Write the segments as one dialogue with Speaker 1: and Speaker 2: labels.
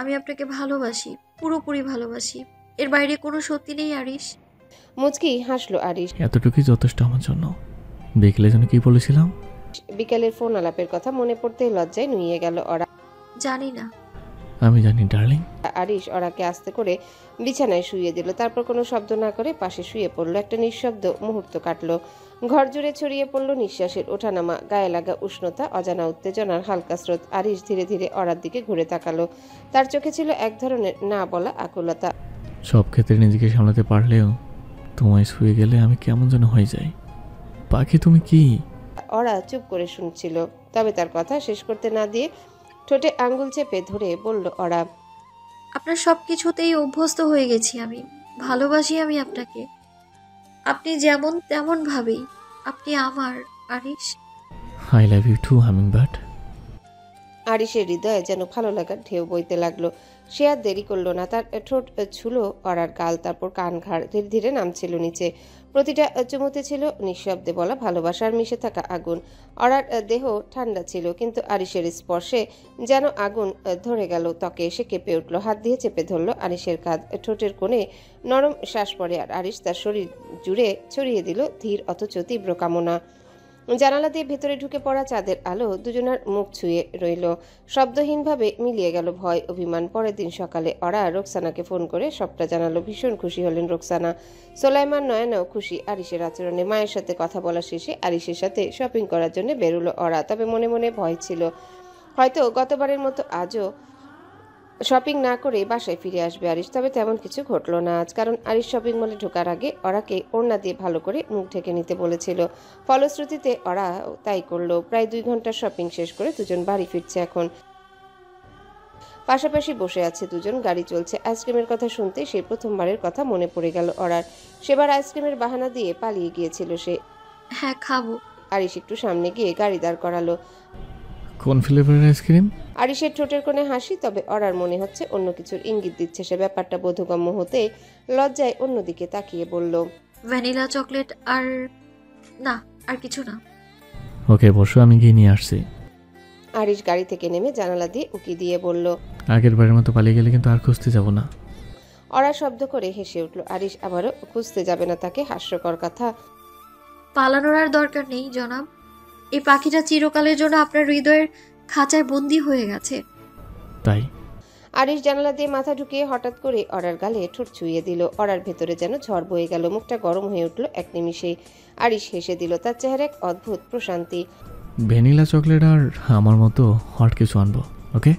Speaker 1: আমি আপনাকে ভালোবাসি, পুরোপুরি ভালোবাসি। এর বাইরে কোনো সত্যি নেই আরিশ।
Speaker 2: মুচকি হাসলো আরিশ।
Speaker 3: এতটুকুই যথেষ্ট আমার জন্য। বিকেলে যেন কি বলেছিলাম?
Speaker 2: বিকেলের ফোন আলাপের কথা মনে পড়তেই লজ্জায় নুয়ে গেল ওরা।
Speaker 1: জানি না।
Speaker 3: আমি জানি ডার্লিং।
Speaker 2: আরিশ ওরাকে আস্তে করে বিছানায় শুইয়ে দিল, তারপর কোনো শব্দ না করে পাশে শুয়ে পড়লো। একটা নিঃশব্দ মুহূর্ত কাটলো। ঘর জুড়ে ছড়িয়ে পড়লো নিঃশ্বাসের ওঠানামা, গায়ে লাগা উষ্ণতা, অজানা উত্তেজনার হালকা স্রোত। আরিশ ধীরে ধীরে ওরার দিকে ঘুরে তাকালো। তার চোখে ছিল এক ধরনের না বলা আকুলতা।
Speaker 3: সব ক্ষেত্রে নিজেকে সামলাতে পারলেও তোমায় শুয়ে গেলে আমি কেমন যেন হয়ে যাই। পাখি তুমি কি?
Speaker 2: ওরা চুপ করে শুনছিল, তবে তার কথা শেষ করতে না দিয়ে ঠোঁটে আঙ্গুল চেপে ধরে বলল ওরা।
Speaker 1: আপনার সব কিছুতেই অভ্যস্ত হয়ে গেছি আমি। ভালোবাসি আমি আপনাকে। আপনি যেমন তেমন ভাবেই। আপনি আমার Arish.
Speaker 3: I love you too hummingbird.
Speaker 2: আরিশের হৃদয়ে যেন ভালো লাগার ঢেউ বইতে লাগলো। সে আর দেরি করলো না, তার ঠোঁট ছুলো অরার গাল, তারপর কান ঘাড় ধীরে ধীরে নামছিল নিচে। প্রতিটা চুমুতে ছিল নিঃশব্দে বলা ভালোবাসার মিশে থাকা আগুন। অরার দেহ ঠান্ডা ছিল, কিন্তু আরিশের স্পর্শে যেন আগুন ধরে গেল ত্বকে। সে কেঁপে উঠল, হাত দিয়ে চেপে ধরল আরিশের কাঁধ। ঠোঁটের কোণে নরম শ্বাস পড়ে আর আরিশ তার শরীর জুড়ে ছড়িয়ে দিল ধীর অথচ তীব্র কামনা। জানালা দিয়ে ভেতরে ঢুকে পড়া চাঁদের আলো দুজনার মুখ ছুঁয়ে রইল। শব্দহীনভাবে মিলিয়ে গেল ভয়, অভিমান। পরের দিন সকালে ওরা রোকসানাকে ফোন করে সবটা জানালো। ভীষণ খুশি হলেন রোকসানা। সোলাইমান নয়নাও খুশি আরিশের আচরণে। মায়ের সাথে কথা বলা শেষে আরিশের সাথে শপিং করার জন্য বেরোলো ওরা, তবে মনে মনে ভয় ছিল। হয়তো গতবারের মতো আজও শপিং না করে বাসায় ফিরে আসবে আরিশ, তবে তেমন কিছু ঘটলো না আজ। কারণ আরিশ শপিং মলে ঢোকার আগে ওরাকে ওড়না দিয়ে ভালো করে মুখ ঢেকে নিতে বলেছিল। ফলশ্রুতিতে ওরা তাই করলো। প্রায় 2 ঘন্টার শপিং শেষ করে দুজন বাড়ি ফিরছে এখন। পাশাপাশি বসে আছে দুজন, গাড়ি চলছে। আইসক্রিমের কথা শুনতে সেই প্রথমবারের কথা মনে পড়ে গেল ওরার। সেবার আইসক্রিমের বাহানা দিয়ে পালিয়ে গিয়েছিল সে।
Speaker 1: হ্যাঁ, খাবো।
Speaker 2: আরিশ একটু সামনে গিয়ে গাড়ি দাঁড় করালো।
Speaker 3: কোন ফ্লেভারের আইসক্রিম?
Speaker 2: আরিশের ঠোঁটের কোণে হাসি, তবে অরার মনে হচ্ছে অন্য কিছুর ইঙ্গিত দিচ্ছে সে। ব্যাপারটা বোধগম্য হতে লজ্জায় অন্যদিকে তাকিয়ে বলল,
Speaker 1: ভ্যানিলা চকলেট আর না, আর কিছু না।
Speaker 3: ওকে বসো, আমি গিয়ে নিয়ে আসছি।
Speaker 2: আরিশ গাড়ি থেকে নেমে জানালা দিয়ে উকি দিয়ে বলল।
Speaker 3: আগের বারের মতো পালিয়ে গেলে কিন্তু আর খুঁজতে যাব না।
Speaker 2: অরা শব্দ করে হেসে উঠল। আরিশ আবারও খুঁজতে যাবে না তাকে? হাস্যকর কথা।
Speaker 1: পালানোর আর দরকার নেই জনাব। এই পাখিটা চিরকালের জন্য আপনার হৃদয়ের খাঁচায় বন্দি হয়ে গেছে।
Speaker 3: তাই?
Speaker 2: আরিশ জানালা দিয়ে মাথা ঢুকিয়ে হঠাৎ করে অরার গালে ঠোঁট ছুঁয়ে দিল। অরার ভেতরে যেন ঝড় বয়ে গেল, মুখটা গরম হয়ে উঠল এক নিমিষেই। আরিশ হেসে দিল, তার চেহারা এক অদ্ভুত প্রশান্তি।
Speaker 3: ভ্যানিলা চকলেট আর আমার মতো হট কিছু আনবো, ওকে?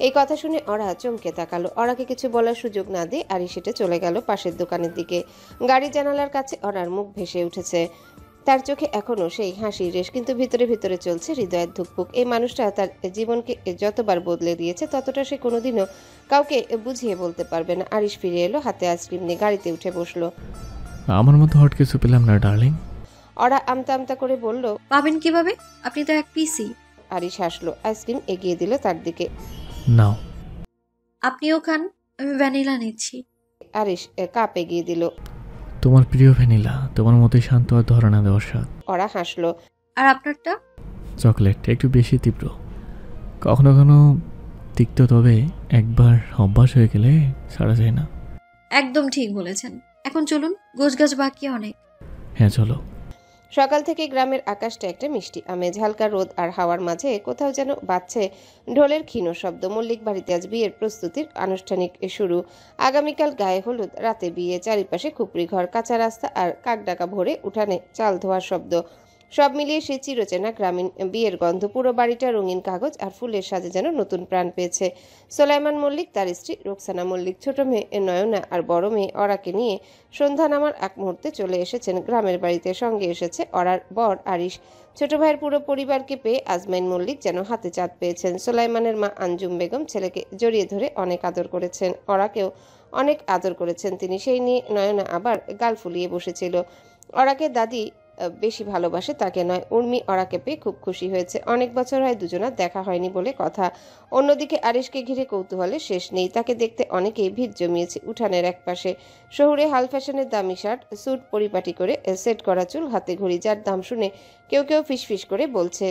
Speaker 2: এই কথা শুনে অরা চমকে তাকালো। অরাকে কিছু বলার সুযোগ না দিয়ে আরিশ হেঁটে চলে গেল পাশের দোকানের দিকে। গাড়ি জানালার কাছে অরার মুখ ভেসে উঠেছে। তার চোখে এখনো সেই হাসির রেশ, কিন্তু ভিতরে ভিতরে চলছে হৃদয়ের ধুকপুক। এই মানুষটা তার জীবনকে যতবার বদলে দিয়েছে ততটা সে কোনোদিনও কাউকে বুঝিয়ে বলতে পারবে না। আরিশ ফিরে এলো, হাতে আইসক্রিম নিয়ে গাড়িতে উঠে বসলো।
Speaker 3: আমার মতো হট কিছু পেলাম না ডার্লিং।
Speaker 2: অরা আমতা আমতা করে বলল।
Speaker 1: পাবেন কিভাবে? আপনি তো এক পিসি।
Speaker 2: আরিশ হাসলো, আইসক্রিম এগিয়ে দিল তার দিকে।
Speaker 3: নাও।
Speaker 1: আপনিও খান, আমি ভ্যানিলা নিচ্ছি।
Speaker 2: আরিশ কাপ এগিয়ে দিল।
Speaker 3: তোমার প্রিয় ভ্যানিলা, তোমার মতোই শান্ত আর ধরনা দেওয়ার স্বাদ।
Speaker 2: অরা হাসলো।
Speaker 1: আর আপনারটা?
Speaker 3: চকলেট একটু বেশি তীব্র, কখনো কখনো তিক্ত, তবে একবার অভ্যাস হয়ে গেলে ছাড়া যায় না।
Speaker 1: একদম ঠিক বলেছেন। এখন চলুন, গোছগাছ বাকি অনেক।
Speaker 3: হ্যাঁ চলো।
Speaker 2: সকাল থেকে গ্রামের আকাশটা একটা মিষ্টি আমেজ। হালকা রোদ আর হাওয়ার মাঝে কোথাও যেন বাজছে ঢোলের ক্ষীণ শব্দ। মল্লিক বাড়িতে আজ বিয়ের প্রস্তুতির আনুষ্ঠানিক শুরু। আগামীকাল গায়ে হলুদ, রাতে বিয়ে। চারিপাশে খুপড়ি ঘর, কাঁচা রাস্তা আর কাকডাকা ভরে উঠানে চাল ধোয়ার শব্দ। সব মিলিয়ে সে চিরচেনা গ্রামীণ বিয়ের গন্ধ। পুরো বাড়িটা রঙিন কাগজ আর ফুলের সাজে যেন নতুন প্রাণ পেয়েছে। সোলাইমান মল্লিক, তার স্ত্রী রোকসানা মল্লিক, ছোট মেয়ে নয়না আর বড় মেয়ে অরাকে নিয়ে সন্ধ্যা নামার এক মুহূর্তে চলে এসেছেন গ্রামের বাড়িতে। সঙ্গে এসেছে অরার বর আরিশ। ছোট ভাইয়ের পুরো পরিবারকে পেয়ে আজমাইন মল্লিক যেন হাতে চাঁদ পেয়েছেন। সোলাইমানের মা আঞ্জুম বেগম ছেলেকে জড়িয়ে ধরে অনেক আদর করেছেন, অরাকেও অনেক আদর করেছেন তিনি। সেই নিয়ে নয়না আবার গাল ফুলিয়ে বসেছিল। অরাকে দাদি বেশি ভালোবাসে তাকে নয়। উর্মি অরাকে পেয়ে খুব খুশি হয়েছে। অনেক বছর হয় দুজনার দেখা হয়নি বলে কথা। অন্যদিকে আরিশকে ঘিরে কৌতূহলের শেষ নেই। তাকে দেখতে অনেকেই ভিড় জমিয়েছে উঠানের একপাশে। শহুরে হাল ফ্যাশনের দামি শার্ট, স্যুট পরিপাটি করে সেট করা চুল, হাতে ঘড়ি, যার দাম শুনে কেউ কেউ ফিসফিস করে বলছে।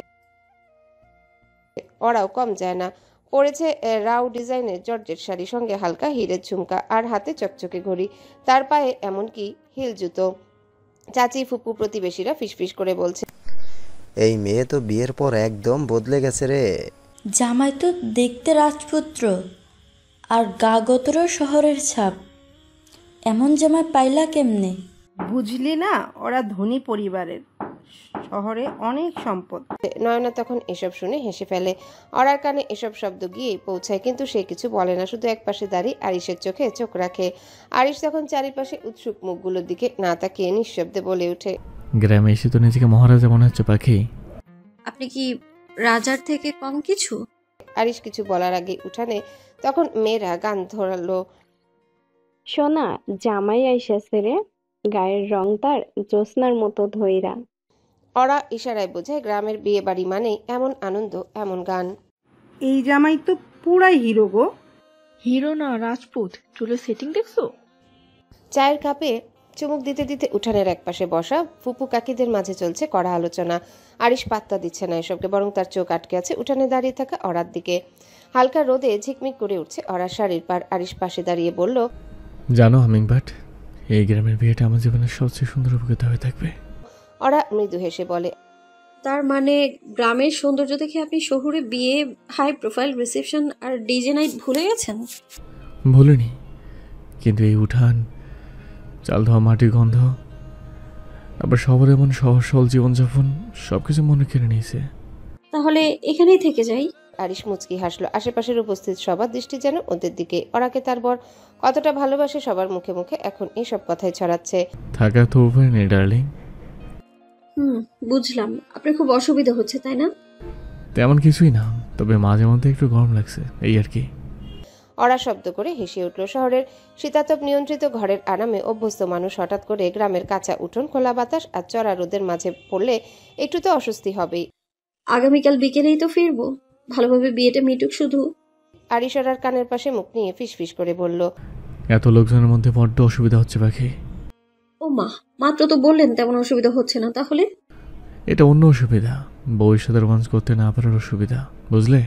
Speaker 2: ওরাও কম যায় না। পরেছে রাউ ডিজাইনের জর্জেট শাড়ি, সঙ্গে হালকা হিরের ঝুমকা আর হাতে চকচকে ঘড়ি, তার পায়ে এমনকি হিল জুতো। চাচি, ফুপু, প্রতিবেশীরা ফিসফিস করে বলছে,
Speaker 4: এই মেয়ে তো বিয়ের পর একদম বদলে গেছে রে।
Speaker 5: জামাই তো দেখতে রাজপুত্র, আর গা গতরও শহরের ছাপ। এমন জামাই পাইলা কেমনে?
Speaker 6: বুঝলি না, ওরা ধনী পরিবারের, শহরে অনেক সম্পদ।
Speaker 2: নয়না তখন এসব শুনে হেসে ফেলে। অরার কানে এসব শব্দ গিয়ে পৌঁছায়, কিন্তু সে কিছু বলে না, শুধু একপাশে দাঁড়িয়ে আরিশের চোখে চোখ রাখে। আরিশ তখন চারিপাশে উৎসুক মুখগুলোর দিকে না তাকিয়ে নিঃশব্দে বলে ওঠে,
Speaker 3: গ্রামে এসে তো নিজেকে মহারাজা মনে হচ্ছে পাখি।
Speaker 1: আপনি কি রাজার থেকে কম কিছু?
Speaker 2: আরিশ কিছু বলার আগে উঠানে তখন মেয়েরা গান ধরালো।
Speaker 7: সোনা, জামাই আইসাছে রে, গায়ের রং তার জ্যোৎস্নার মতো ধইরা।
Speaker 2: অরা ইশারায় বোঝায় গ্রামের বিয়ে বাড়ি মানেই এমন আনন্দ, এমন গান।
Speaker 6: এই জামাই তো পুরাই হিরো গো।
Speaker 8: হিরো না, রাজপুত। চুলের সেটিং দেখছো?
Speaker 2: চায়ের কাপে চুমুক দিতে দিতে উঠানের একপাশে বসা ফুপু কাকিদের মাঝে চলছে কড়া আলোচনা। আরিশ পাত্তা দিচ্ছে না এসবকে, বরং তার চোখ আটকে আছে উঠানে দাঁড়িয়ে থাকা অরার দিকে। হালকা রোদে ঝিকমিক করে উঠছে অরার শাড়ির পার। আরিশ পাশে দাঁড়িয়ে বলল,
Speaker 3: জানো হামিংবার্ড, এই গ্রামের বিয়েটা আমার জীবনের সবচেয়ে সুন্দর অভিজ্ঞতা হয়ে থাকবে।
Speaker 2: অরা মৃদু হেসে বলে,
Speaker 1: তার মানে গ্রামের সৌন্দর্য দেখে আপনি শহুরে বিয়ে, হাই প্রোফাইল রিসেপশন আর ডিজে নাইট ভুলে গেছেন?
Speaker 3: ভুলিনি, কিন্তু এই উঠান, চাল ধোয়া মাটির গন্ধ, আবার শহরে এমন সহজ সরল জীবনযাপন সবকিছু মনে কেড়ে নিয়েছে।
Speaker 1: তাহলে এখানেই থেকে যাই।
Speaker 2: আরিশ মুচকি হাসলো। আশেপাশের উপস্থিত সবার দৃষ্টি যেন ওদের দিকে। ওরাকে তার বর কতটা ভালোবাসে সবার মুখে মুখে এখন এইসব কথাই ছড়াচ্ছে।
Speaker 3: থাকা তো উপায় নেই ডার্লিং।
Speaker 1: বুঝলাম, আপনার খুব অসুবিধা হচ্ছে তাই না?
Speaker 3: তেমন কিছুই না, তবে মাঝে মধ্যে একটু গরম লাগছে, এই আর কি।
Speaker 2: অরা শব্দ করে হেসে উঠল। শহরের শীতাতপ নিয়ন্ত্রিত ঘরের আরামে অভ্যস্ত মানুষ হঠাৎ করে গ্রামের কাঁচা উঠোন, খোলা বাতাস আর চড়া রোদের মাঝে পড়লে একটু তো অস্বস্তি হবেই।
Speaker 1: আগামীকাল বিকেলেই তো ফিরবো, ভালোভাবে বিয়েটা মিটুক শুধু।
Speaker 2: আরিশ অরার কানের পাশে মুখ নিয়ে ফিসফিস করে বলল,
Speaker 3: এত লোকজনের মধ্যে বড্ড অসুবিধা হচ্ছে পাখি।
Speaker 1: ও মা, মাত্র তো বললেন তেমন অসুবিধা হচ্ছে না, তাহলে?
Speaker 3: এটা অন্য অসুবিধা, বউয়ের সাথে রোমান্স করতে না পারার অসুবিধা, বুঝলে?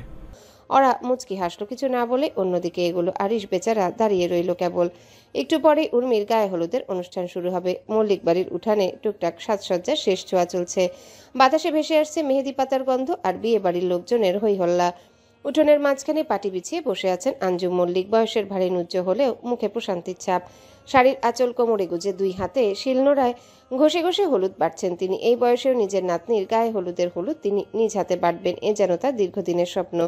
Speaker 2: ওরা মুচকি হাসলো, কিছু না বলে অন্যদিকে এগুলো। আরিশ বেচারা দাঁড়িয়ে রইল কেবল। একটু পরে উর্মির গায়ে হলুদের অনুষ্ঠান শুরু হবে। মল্লিক বাড়ির উঠানে টুকটাক সাজসজ্জার শেষ ছোঁয়া চলছে। বাতাসে ভেসে আসছে মেহেদি পাতার গন্ধ আর বিয়ে বাড়ির লোকজনের হই হল্লা। উঠোনের মাঝখানে পাটি বিছিয়ে বসে আছেন আঞ্জুম মল্লিক। বয়সের ভারী নুজ্জ হলেও মুখে প্রশান্তির ছাপ। শাড়ির আঁচল কোমরে গুজে দুই হাতে শিলনোড়ায় ঘষে ঘষে হলুদ বাটছেন তিনি। এই বয়সেও নিজের নাতনির গায়ে হলুদের হলুদ তিনি নিজ হাতে বাটবেন, এ যেন তার দীর্ঘদিনের স্বপ্ন।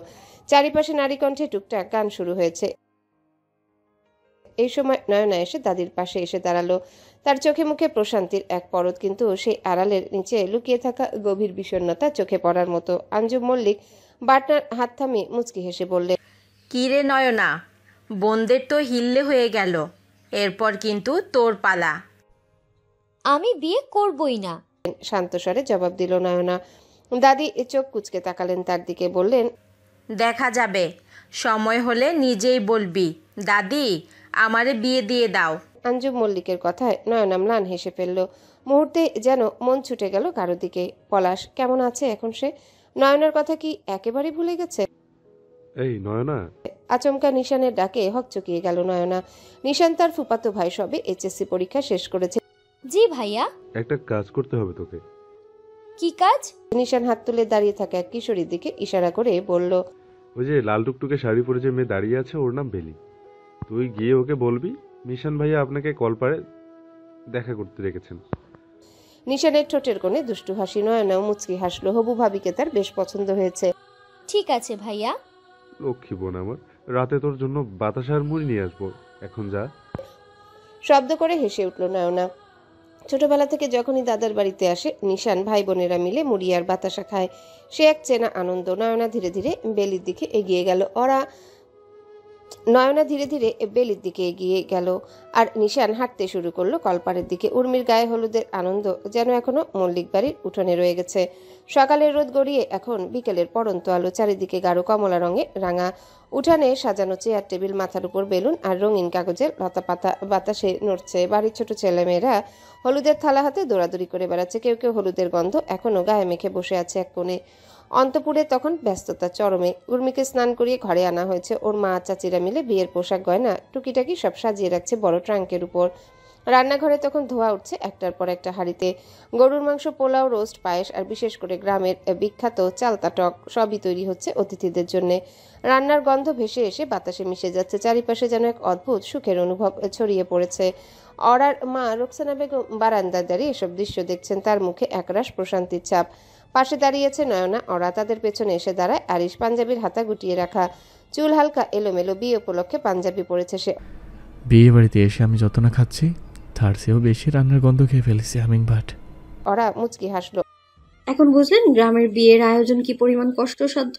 Speaker 2: চারিপাশে নারী কণ্ঠে টুকটাক গান শুরু হয়েছে। এই সময় নয়না এসে দাদির পাশে এসে দাঁড়ালো। তার চোখে মুখে প্রশান্তির এক পরত, কিন্তু সেই আড়ালের নিচে লুকিয়ে থাকা গভীর বিষণ্ণতা চোখে পড়ার মতো। আঞ্জুম মল্লিক বাটনার হাত থামিয়ে মুচকি হেসে বললে,
Speaker 9: কি রে নয়না, বোনদের তো হিল্লে হয়ে গেল, এরপর কিন্তু তোর পালা।
Speaker 10: আমি বিয়ে করবই না,
Speaker 2: শান্ত স্বরে জবাব দিল নয়না। দাদি চোখ কুচকে তাকালেন তার দিকে, বললেন,
Speaker 9: দেখা যাবে, সময় হলে নিজেই বলবি দাদি আমারে বিয়ে দিয়ে দাও।
Speaker 2: আঞ্জুম মল্লিকের কথায় নয়না ম্লান হেসে ফেলল। মুহূর্তে যেন মন ছুটে গেল কারো দিকে। পলাশ কেমন আছে এখন সে? নয়নার কথা কি একেবারে ভুলে গেছে?
Speaker 11: এই নয়না।
Speaker 2: আচমকা নিশানের ডাকে হকচকিয়ে গেল নয়না। নিশান তার ফুফাতো ভাই, সবে এইচএসসি পরীক্ষা শেষ করেছে।
Speaker 10: জি ভাইয়া।
Speaker 11: একটা কাজ করতে হবে তোকে।
Speaker 10: কি কাজ?
Speaker 2: নিশান হাত তুলে দাঁড়িয়ে থাকা এক কিশোরীর দিকে ইশারা করে বলল,
Speaker 11: ওই যে লাল টুকটুকে শাড়ি পরে যে মেয়ে দাঁড়িয়ে আছে, ওর নাম বেলি। তুই গিয়ে ওকে বলবি নিশান ভাইয়া আপনাকে কলপারে দেখা করতে রেখেছেন।
Speaker 2: নিশানের ঠোঁটের কোণে দুষ্টু হাসি। নয়নাও মুচকি হাসলো। হবু ভাবিকে তার বেশ পছন্দ হয়েছে।
Speaker 10: ঠিক আছে ভাইয়া।
Speaker 11: লক্ষ্মী বোন আমার, রাতে তোর জন্য বাতাস আর মুড়ি নিয়ে আসবো, এখন যা।
Speaker 2: শব্দ করে হেসে উঠল নয়না। ছোটবেলা থেকে যখনই দাদার বাড়িতে আসে নিশান ভাই বোনেরা মিলে মুড়ি আর বাতাসা খায়, সে এক চেনা আনন্দ। নয়না ধীরে ধীরে বেলির দিকে এগিয়ে গেল। বেলির দিকে এগিয়ে গেল আর নিশান হাঁটতে শুরু করলো কলপারের দিকে। উর্মির গায়ে হলুদের আনন্দ যেন এখনো মল্লিক বাড়ির উঠোনে রয়ে গেছে। সকালের রোদ গড়িয়ে এখন বিকেলের পড়ন্ত আলো। চারিদিকে গাঢ় কমলা রঙে রাঙা উঠানে সাজানো চেয়ার টেবিল, মাথার উপর বেলুন আর রঙিন কাগজের লতা পাতা বাতাসে নড়ছে। বাড়ির ছোট ছেলেমেয়েরা হলুদের থালা হাতে দৌড়াদৌড়ি করে বেড়াচ্ছে। কেউ কেউ হলুদের গন্ধ এখনো গায়ে মেখে বসে আছে এক কোণে। অন্তপুরে তখন ব্যস্ততা চরমে। উর্মিকে স্নান করিয়ে ঘরে আনা হয়েছে। ওর মা চাচিরা মিলে বিয়ের পোশাক গয়না টুকিটাকি সব সাজিয়ে রাখছে বড় ট্রাঙ্কের উপর। রান্নাঘরে তখন ধোয়া উঠছে একটার পর একটা হাঁড়িতে। গরুর মাংস, পোলাও, রোস্ট, পায়েস আর বিশেষ করে গ্রামের বিখ্যাত চালতা টক সবই তৈরি হচ্ছে অতিথিদের জন্য। রান্নার গন্ধ ভেসে এসে বাতাসে মিশে যাচ্ছে। চারিপাশে যেন এক অদ্ভুত সুখের অনুভব ছড়িয়ে পড়েছে। অরার মা রোকসানা বেগম বারান্দায় দাঁড়িয়ে এসব দৃশ্য দেখছেন। তার মুখে একরাশ প্রশান্তির ছাপ। পাশে দাঁড়িয়েছে নয়না। অরা তাদের পেছনে এসে দাঁড়ায়। আরিশ পাঞ্জাবির হাতা গুটিয়ে রাখা, চুল হালকা এলোমেলো। বিয়ে উপলক্ষে পাঞ্জাবি পরেছে সে।
Speaker 3: বিয়ে বাড়িতে এসে আমি যত না খাচ্ছি তার চেয়েও বেশি রান্নার গন্ধ খেয়ে ফেলেছি হামিংবার্ড।
Speaker 2: অরা মুচকি হাসলো।
Speaker 1: এখন বুঝলেন গ্রামের বিয়ের আয়োজন কি পরিমাণ কষ্টসাধ্য?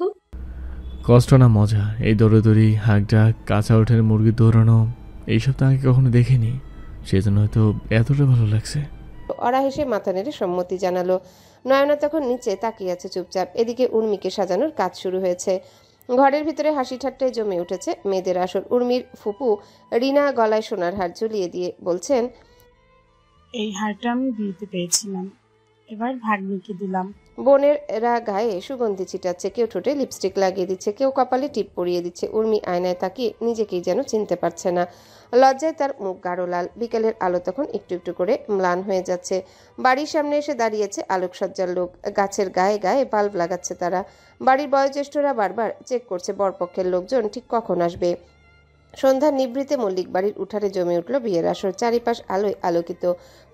Speaker 3: কষ্ট না মজা। এই দৌড়াদৌড়ি, হাঁকডাক, কাঁচা ওঠের মুরগি দৌড়ানো, এইসব তো আগে কখনো দেখিনি, সেজন্য হয়তো এতটা ভালো লাগছে।
Speaker 2: অরা হেসে মাথা নেড়ে সম্মতি জানালো। নয়না তখন নিচে তাকিয়ে আছে চুপচাপ। এদিকে উর্মিকে সাজানোর কাজ শুরু হয়েছে। ঘরের ভিতরে হাসি ঠাট্টায় জমে উঠেছে মেয়েদের আসর। উর্মির ফুপু রিনা গলায় সোনার হার ঝুলিয়ে দিয়ে বলছেন,
Speaker 12: এই হারটা আমি বিয়েতে পেয়েছিলাম, এবার ভাগ্নিকে দিলাম।
Speaker 2: বোনেরা গায়ে সুগন্ধি ছিটাচ্ছে, কেউ ঠোঁটে লিপস্টিক লাগিয়ে দিচ্ছে, কেউ কপালে টিপ পরিয়ে দিচ্ছে। উর্মি আয়নায় তাকিয়ে নিজেকেই যেন চিনতে পারছে না। লজ্জায় তার মুখ গাঢ় লাল। বিকেলের আলো তখন একটু একটু করে ম্লান হয়ে যাচ্ছে। বাড়ির সামনে এসে দাঁড়িয়েছে আলোকসজ্জার লোক। গাছের গায়ে গায়ে বাল্ব লাগাচ্ছে তারা। বাড়ির বয়োজ্যেষ্ঠরা বারবার চেক করছে বরপক্ষের লোকজন ঠিক কখন আসবে। সন্ধ্যার নিভৃতে মল্লিক বাড়ির উঠানে জমে উঠল বিয়ের আসর। চারিপাশ আলোয় আলোকিত,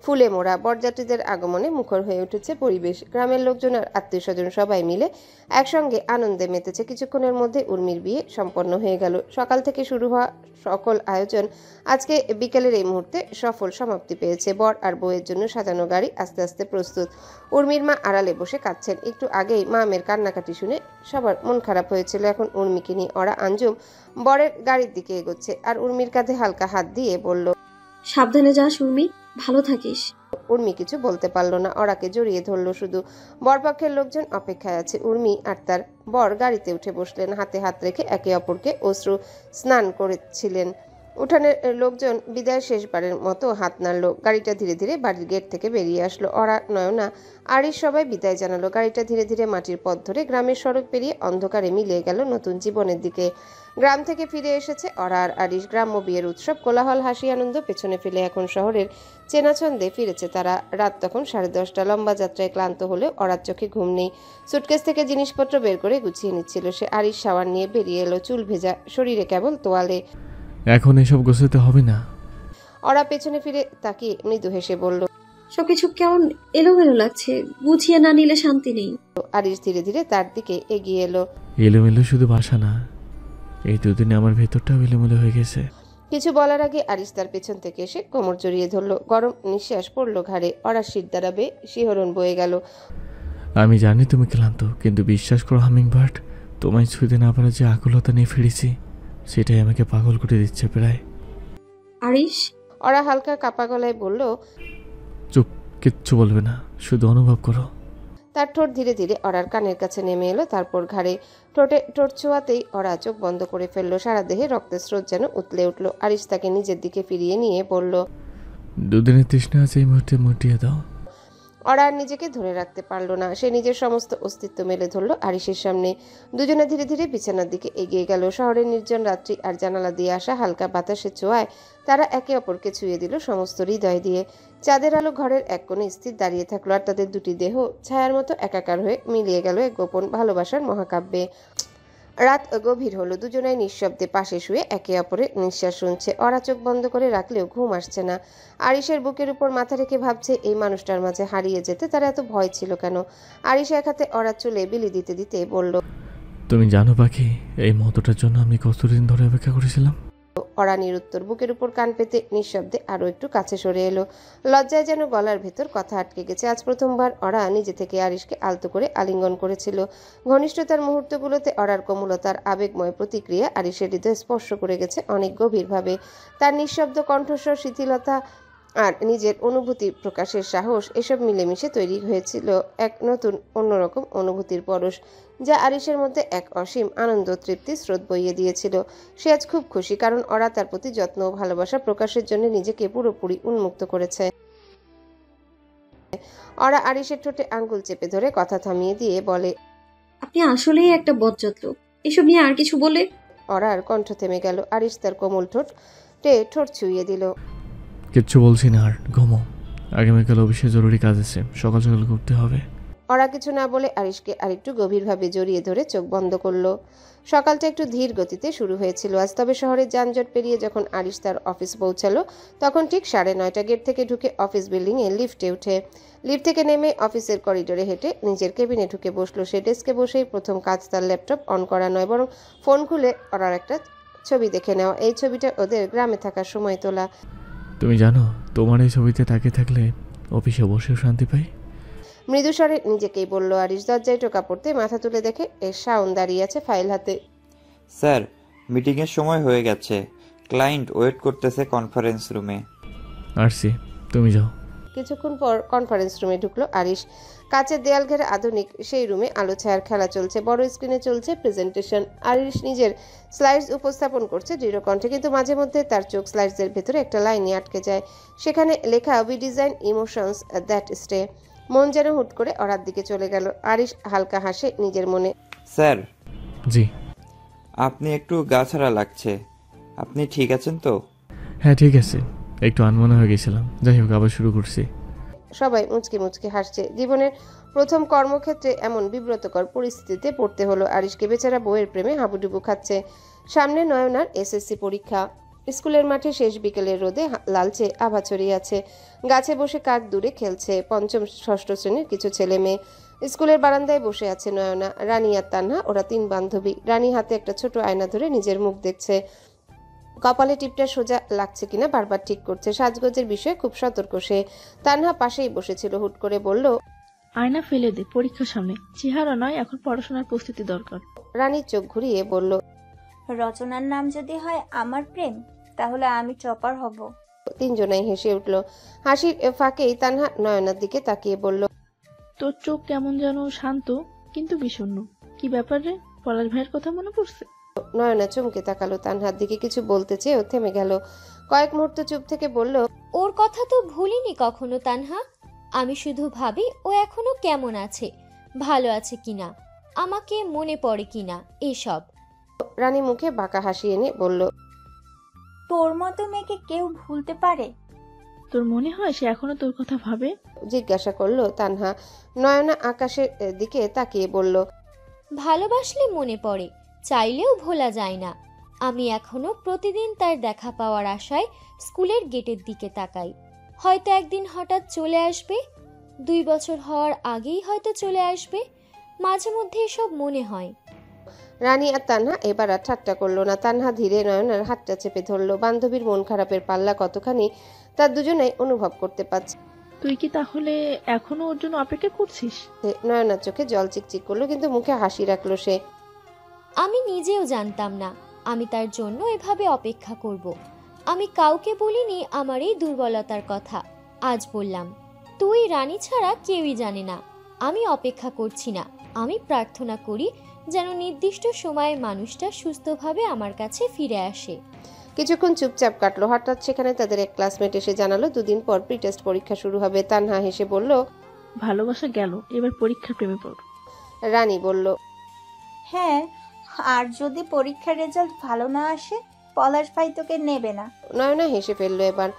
Speaker 2: ফুলে মোড়া। বরযাত্রীদের আগমনে মুখর হয়ে উঠেছে পরিবেশ। গ্রামের লোকজন আর আত্মীয় স্বজন সবাই মিলে একসঙ্গে আনন্দে মেতেছে। কিছুক্ষণের মধ্যে উর্মির বিয়ে সম্পন্ন হয়ে গেল। সকাল থেকে শুরু হওয়া সকল আয়োজন আজকে বিকেলের এই মুহূর্তে সফল সমাপ্তি পেয়েছে। বর আর বউয়ের জন্য সাজানো গাড়ি আস্তে আস্তে প্রস্তুত। উর্মির মা আড়ালে বসে কাঁদছেন। একটু আগেই মামের কান্নাকাটি শুনে সবার মন খারাপ হয়েছিল। এখন উর্মিকে নিয়ে অরা আঞ্জুম বরের গাড়ির দিকে এগোচ্ছে আর উর্মির কাঁধে হালকা হাত দিয়ে বলল,
Speaker 1: সাবধানে যাস উর্মি, ভালো থাকিস।
Speaker 2: উর্মি কিছু বলতে পারল না। অরাকে জড়িয়ে ধরল শুধু। বরপক্ষের লোকজন অপেক্ষায় আছে। উর্মি আর তার বর গাড়িতে উঠে বসলেন। হাতে হাত রেখে একে অপরকে অশ্রু স্নান করেছিলেন। উঠানের লোকজন বিদায় শেষবারের মতো হাত নাড়ল। গাড়িটা ধীরে ধীরে বাড়ির গেট থেকে বেরিয়ে আসলো। অরা, নয়না, আরিশ সবাই বিদায় জানালো। গাড়িটা ধীরে ধীরে মাটির পথ ধরে গ্রামের সড়ক পেরিয়ে অন্ধকারে মিলিয়ে গেল নতুন জীবনের দিকে। গ্রাম থেকে ফিরে এসেছে অরা আর আরিশ। গ্রাম্য বিয়ের উৎসব, কোলাহল, হাসি, আনন্দ পেছনে ফেলে এখন শহরের চেনা ছন্দে ফিরেছে তারা। রাত তখন 10:30। লম্বা যাত্রায় ক্লান্ত হলেও অরার চোখে ঘুম নেই। সুটকেস থেকে জিনিসপত্র বের করে গুছিয়ে নিচ্ছিল সে। আরিশ শাওয়ার নিয়ে বেরিয়ে এলো, চুল ভেজা, শরীরে কেবল তোয়ালে।
Speaker 3: এখন এসব গোছাতে হবে না।
Speaker 2: অরা পেছনে ফিরে তাকিয়ে মৃদু হেসে বলল,
Speaker 1: সবকিছু কেমন এলোমেলো লাগছে, গুছিয়ে না নিলে শান্তি নেই।
Speaker 2: আরিশ ধীরে ধীরে তার দিকে এগিয়ে এলো।
Speaker 3: এলোমেলো শুধু বাসা না, এই দুদিনে আমার ভেতরটাও এলোমেলো হয়ে গেছে।
Speaker 2: কিছু বলার আগে আরিশ তার পেছন থেকে এসে কোমর জড়িয়ে ধরল। গরম নিঃশ্বাস পড়ল ঘাড়ে। অরা শির দ্বারাবে শিহরণ বয়ে গেল।
Speaker 3: আমি জানি তুমি ক্লান্ত, কিন্তু বিশ্বাস করো হামিংবার্ড, তোমায় ছুঁতে না পারা যে আকুলতা নিয়ে ফিরেছি সেটাই আমাকে পাগল করে দিচ্ছে প্রায়।
Speaker 1: আরিশ,
Speaker 2: অরা হালকা কাপা গলায় বলল,
Speaker 3: চুপ, কিচ্ছু বলবে না, শুধু অনুভব করো।
Speaker 2: তার ঠোঁট ধীরে ধীরে অরার কানের কাছে নেমে এলো, তারপর ঘাড়ে। ঠোঁটে ঠোঁট ছোঁয়াতেই অরা চোখ বন্ধ করে ফেললো। সারা দেহে রক্তের স্রোত যেন উতলে উঠল। আরিশ তাকে নিজের দিকে ফিরিয়ে নিয়ে বলল,
Speaker 3: দুদিনের তৃষ্ণা আছে, এই মুহূর্তে মুটিয়ে দাও।
Speaker 2: অরা আর নিজেকে ধরে রাখতে পারল না। সে নিজের সমস্ত অস্তিত্ব মেলে ধরল আরিশের সামনে। দুজনে ধীরে ধীরে বিছানার দিকে এগিয়ে গেল। শহরের নির্জন রাত্রি আর জানালা দিয়ে আসা হালকা বাতাসের ছোঁয়ায় তারা একে অপরকে ছুঁয়ে দিল সমস্ত হৃদয় দিয়ে। চাঁদের আলো ঘরের এক কোণে স্থির দাঁড়িয়ে থাকলো, আর তাদের দুটি দেহ ছায়ার মতো একাকার হয়ে মিলিয়ে গেল এক গোপন ভালোবাসার মহাকাব্যে। রাত গভীর হলো। দুজনাই নিঃশব্দে পাশে শুয়ে একে অপরের নিঃশ্বাস শুনছে। অরা চোখ বন্ধ করে রাখলেও ঘুম আসছে না। আরিশের বুকের উপর মাথা রেখে ভাবছে এই মানুষটার মাঝে হারিয়ে যেতে তার এত ভয় ছিল কেন। আরিশ এক হাতে অরা চুলে বিলি দিতে দিতে বলল,
Speaker 3: তুমি জানো পাখি, এই মতটার জন্য আমি কতদিন ধরে অপেক্ষা করেছিলাম।
Speaker 2: অরা নিরুত্তর। বুকের উপর কান পেতে নিঃশব্দে আরো একটু কাছে সরে এলো। লজ্জায় যেন গলার ভেতর কথা আটকে গেছে। আজ প্রথমবার অরা নিজে থেকে আরিশকে আলতো করে আলিঙ্গন করেছিল। ঘনিষ্ঠতার মুহূর্তগুলোতে অরার কোমলতার আবেগময় প্রতিক্রিয়া আরিশের হৃদয় স্পর্শ করে গেছে অনেক গভীরভাবে। তার নিঃশব্দ কণ্ঠস্বর, শিথিলতা আর নিজের অনুভূতি প্রকাশের সাহস, এসব মিলেমিশে তৈরি হয়েছিল এক নতুন অন্যরকম অনুভূতির পরশ, যা আরিশের মধ্যে এক অসীম আনন্দ তৃপ্তি স্রোত বইয়ে দিয়েছিল। সে আজ খুব খুশি, কারণ অরা তার প্রতি যত্ন ও ভালোবাসা প্রকাশের জন্য নিজেকে পুরোপুরি উন্মুক্ত করেছে। অরা আরিশের ঠোঁটে আঙ্গুল চেপে ধরে কথা থামিয়ে দিয়ে বলে,
Speaker 1: আপনি আসলেই একটা বজ্জাত লোক। এসব নিয়ে আর কিছু বলে।
Speaker 2: অরার কণ্ঠ থেমে গেল। আরিশ তার কোমল ঠোঁট ছুঁয়ে দিল।
Speaker 3: কিচ্ছু বলছি না আর, ঘুমো। আগামীকাল অফিসে জরুরি কাজ আছে, সকাল সকাল করতে হবে।
Speaker 2: অরা কিছু না বলে আরিশকে আরেকটু গভীরভাবে জড়িয়ে ধরে চোখ বন্ধ করলো। সকালটা একটু ধীর গতিতে শুরু হয়েছিল আজ। তবে শহরের যানজট পেরিয়ে যখন আরিশ তার অফিস পৌঁছালো তখন ঠিক 9:30। গেট থেকে ঢুকে অফিস বিল্ডিংয়ে লিফটে উঠে, লিফট থেকে নেমে অফিসের করিডোরে হেঁটে নিজের কেবিনে ঢুকে বসলো সে। ডেস্কে বসেই প্রথম কাজ তার ল্যাপটপ অন করা নয়, বরং ফোন খুলে অরার একটা ছবি দেখে নেওয়া। এই ছবিটা ওদের গ্রামে থাকার সময় তোলা।
Speaker 3: তুমি জানো, তোমার এই ছবিতে তাকিয়ে থাকলে অফিসে বসেও শান্তি পাই।
Speaker 2: মৃদুস্বরে নিজেকেই বলল আরিশ। দরজায় টোকা পড়তে মাথা তুলে দেখে শাওন দাঁড়িয়ে আছে ফাইল হাতে।
Speaker 13: স্যার, মিটিংয়ের সময় হয়ে গেছে, ক্লায়েন্ট ওয়েট করতেছে কনফারেন্স রুমে।
Speaker 3: আসছি, তুমি যাও।
Speaker 2: কিছুক্ষণ পর কনফারেন্স রুমে ঢুকলো আরিশ। কাচের দেয়াল ঘেরা আধুনিক সেই রুমে আলো ছায়ার খেলা চলছে, বড় স্ক্রিনে চলছে প্রেজেন্টেশন। আরিশ নিজের স্লাইডস উপস্থাপন করছে দৃঢ় কণ্ঠে, কিন্তু মাঝে মধ্যে তার চোখ স্লাইডসের ভেতরে একটা লাইনে আটকে যায়। সেখানে লেখা we design emotions that stay. মন যেন হুট করে অরার দিকে চলে গেল। আরিশ হালকা হাসে নিজের মনে।
Speaker 13: স্যার।
Speaker 3: জি।
Speaker 13: আপনি একটু গাছাড়া লাগছে, আপনি ঠিক আছেন তো?
Speaker 3: হ্যাঁ ঠিক আছে, একটু আনমনা হয়ে গেছিলাম। যাই হোক, আবার শুরু করছি।
Speaker 2: সবাই মুচকি মুচকি হাসছে। জীবনের প্রথম কর্মক্ষেত্রে এমন বিব্রতকর পরিস্থিতিতে পড়তে হলো আরিশকে। বেচারা বউয়ের প্রেমে হাবুডুবু খাচ্ছে। সামনে নয়নার এসএসসি পরীক্ষা। স্কুলের মাঠে শেষ বিকেলের রোদে লালচে আভা ছড়িয়ে আছে। গাছে বসে কাক দূরে খেলছে পঞ্চম ষষ্ঠ শ্রেণীর কিছু ছেলে মেয়ে। স্কুলের বারান্দায় বসে আছে নয়না, রানী আর তান্হা। ওরা 3 বান্ধবী। রানী হাতে একটা ছোট আয়না ধরে নিজের মুখ দেখছে। কপালে টিপটা সোজা লাগছে কিনা বারবার ঠিক করছে। সাজগোজের বিষয়ে খুব সতর্ক সে। তান্হা পাশেই বসেছিল। হুট করে বলল,
Speaker 8: আয়না ফেলে দে, পরীক্ষার সামনে চেহারা নয়, এখন পড়াশোনার প্রস্তুতি দরকার।
Speaker 2: রানী চোখ ঘুরিয়ে বলল,
Speaker 14: রচনার নাম যদি হয় আমার প্রেম, তাহলে আমি টপার হব।
Speaker 2: 3 জনাই হেসে উঠল। হাসির ফাঁকেই তান্হা নয়নার দিকে তাকিয়ে বলল,
Speaker 8: তোর চোখ কেমন যেন শান্ত কিন্তু বিষণ্ণ, কি ব্যাপার রে? পলাশ ভাইয়ের কথা মনে পড়ছে?
Speaker 2: নয়না চমকে তাকালো তানহার দিকে। কিছু বলতে চেয়েও থেমে গেল। কয়েক মুহূর্ত চুপ থেকে বলল,
Speaker 10: ওর কথা তো ভুলিনি কখনো তানহা। আমি শুধু ভাবি ও এখনো কেমন আছে, ভালো আছে কিনা, আমাকে মনে পড়ে কিনা, এসব।
Speaker 2: রানী মুখে বাঁকা হাসি এনে বলল,
Speaker 14: তোর মতো মেয়েকে কেউ ভুলতে পারে?
Speaker 8: তোর মনে হয় সে এখনো তোর কথা ভাবে?
Speaker 2: জিজ্ঞাসা করলো তানহা। নয়না আকাশের দিকে তাকিয়ে বলল,
Speaker 10: ভালোবাসলে মনে পড়ে, চাইলেও ভোলা যায় না। আমি এখনো প্রতিদিন তার দেখা পাওয়ার আশায় স্কুলের গেটের দিকে তাকাই। হয়তো একদিন হঠাৎ চলে আসবে, 2 বছর হওয়ার আগেই হয়তো চলে আসবে। মাঝে মধ্যে এসব মনে হয়।
Speaker 2: রানী আর তানহা এবার আর ঠাট্টা করলো না। তানহা ধীরে নয়নার হাতটা চেপে ধরলো। বান্ধবীর মন খারাপের পাল্লা কতখানি তার দুজনেই অনুভব করতে পারছে।
Speaker 8: তুই কি তাহলে এখনো ওর জন্য অপেক্ষা করছিস?
Speaker 2: নয়নার চোখে জল চিকচিক করলো, কিন্তু মুখে হাসি রাখলো সে।
Speaker 10: আমি নিজেও জানতাম না আমি তার জন্য এভাবে অপেক্ষা করব। আমি কাউকে বলিনি আমার এই দুর্বলতার কথা, আজ বললাম। তুই রানী ছাড়া কেউই জানে না আমি অপেক্ষা করছি না। আমি প্রার্থনা করি যেন নির্দিষ্ট সময়ে মানুষটা সুস্থভাবে আমার কাছে ফিরে আসে।
Speaker 2: কিছুক্ষণ চুপচাপ কাটলো। হঠাৎ সেখানে তাদের এক ক্লাসমেট এসে জানালো 2 দিন পর প্রি টেস্ট পরীক্ষা শুরু হবে। তানহা হেসে বলল,
Speaker 8: ভালোবাসা গেল, এবার পরীক্ষার প্রেমে পড়।
Speaker 2: রানী বলল,
Speaker 14: হ্যাঁ, আর যদি পরীক্ষার রেজাল্ট ভালো না আসে, পলাশ ভাই তোকে নেবে না।
Speaker 2: নয়না হেসে ফেললো এবার।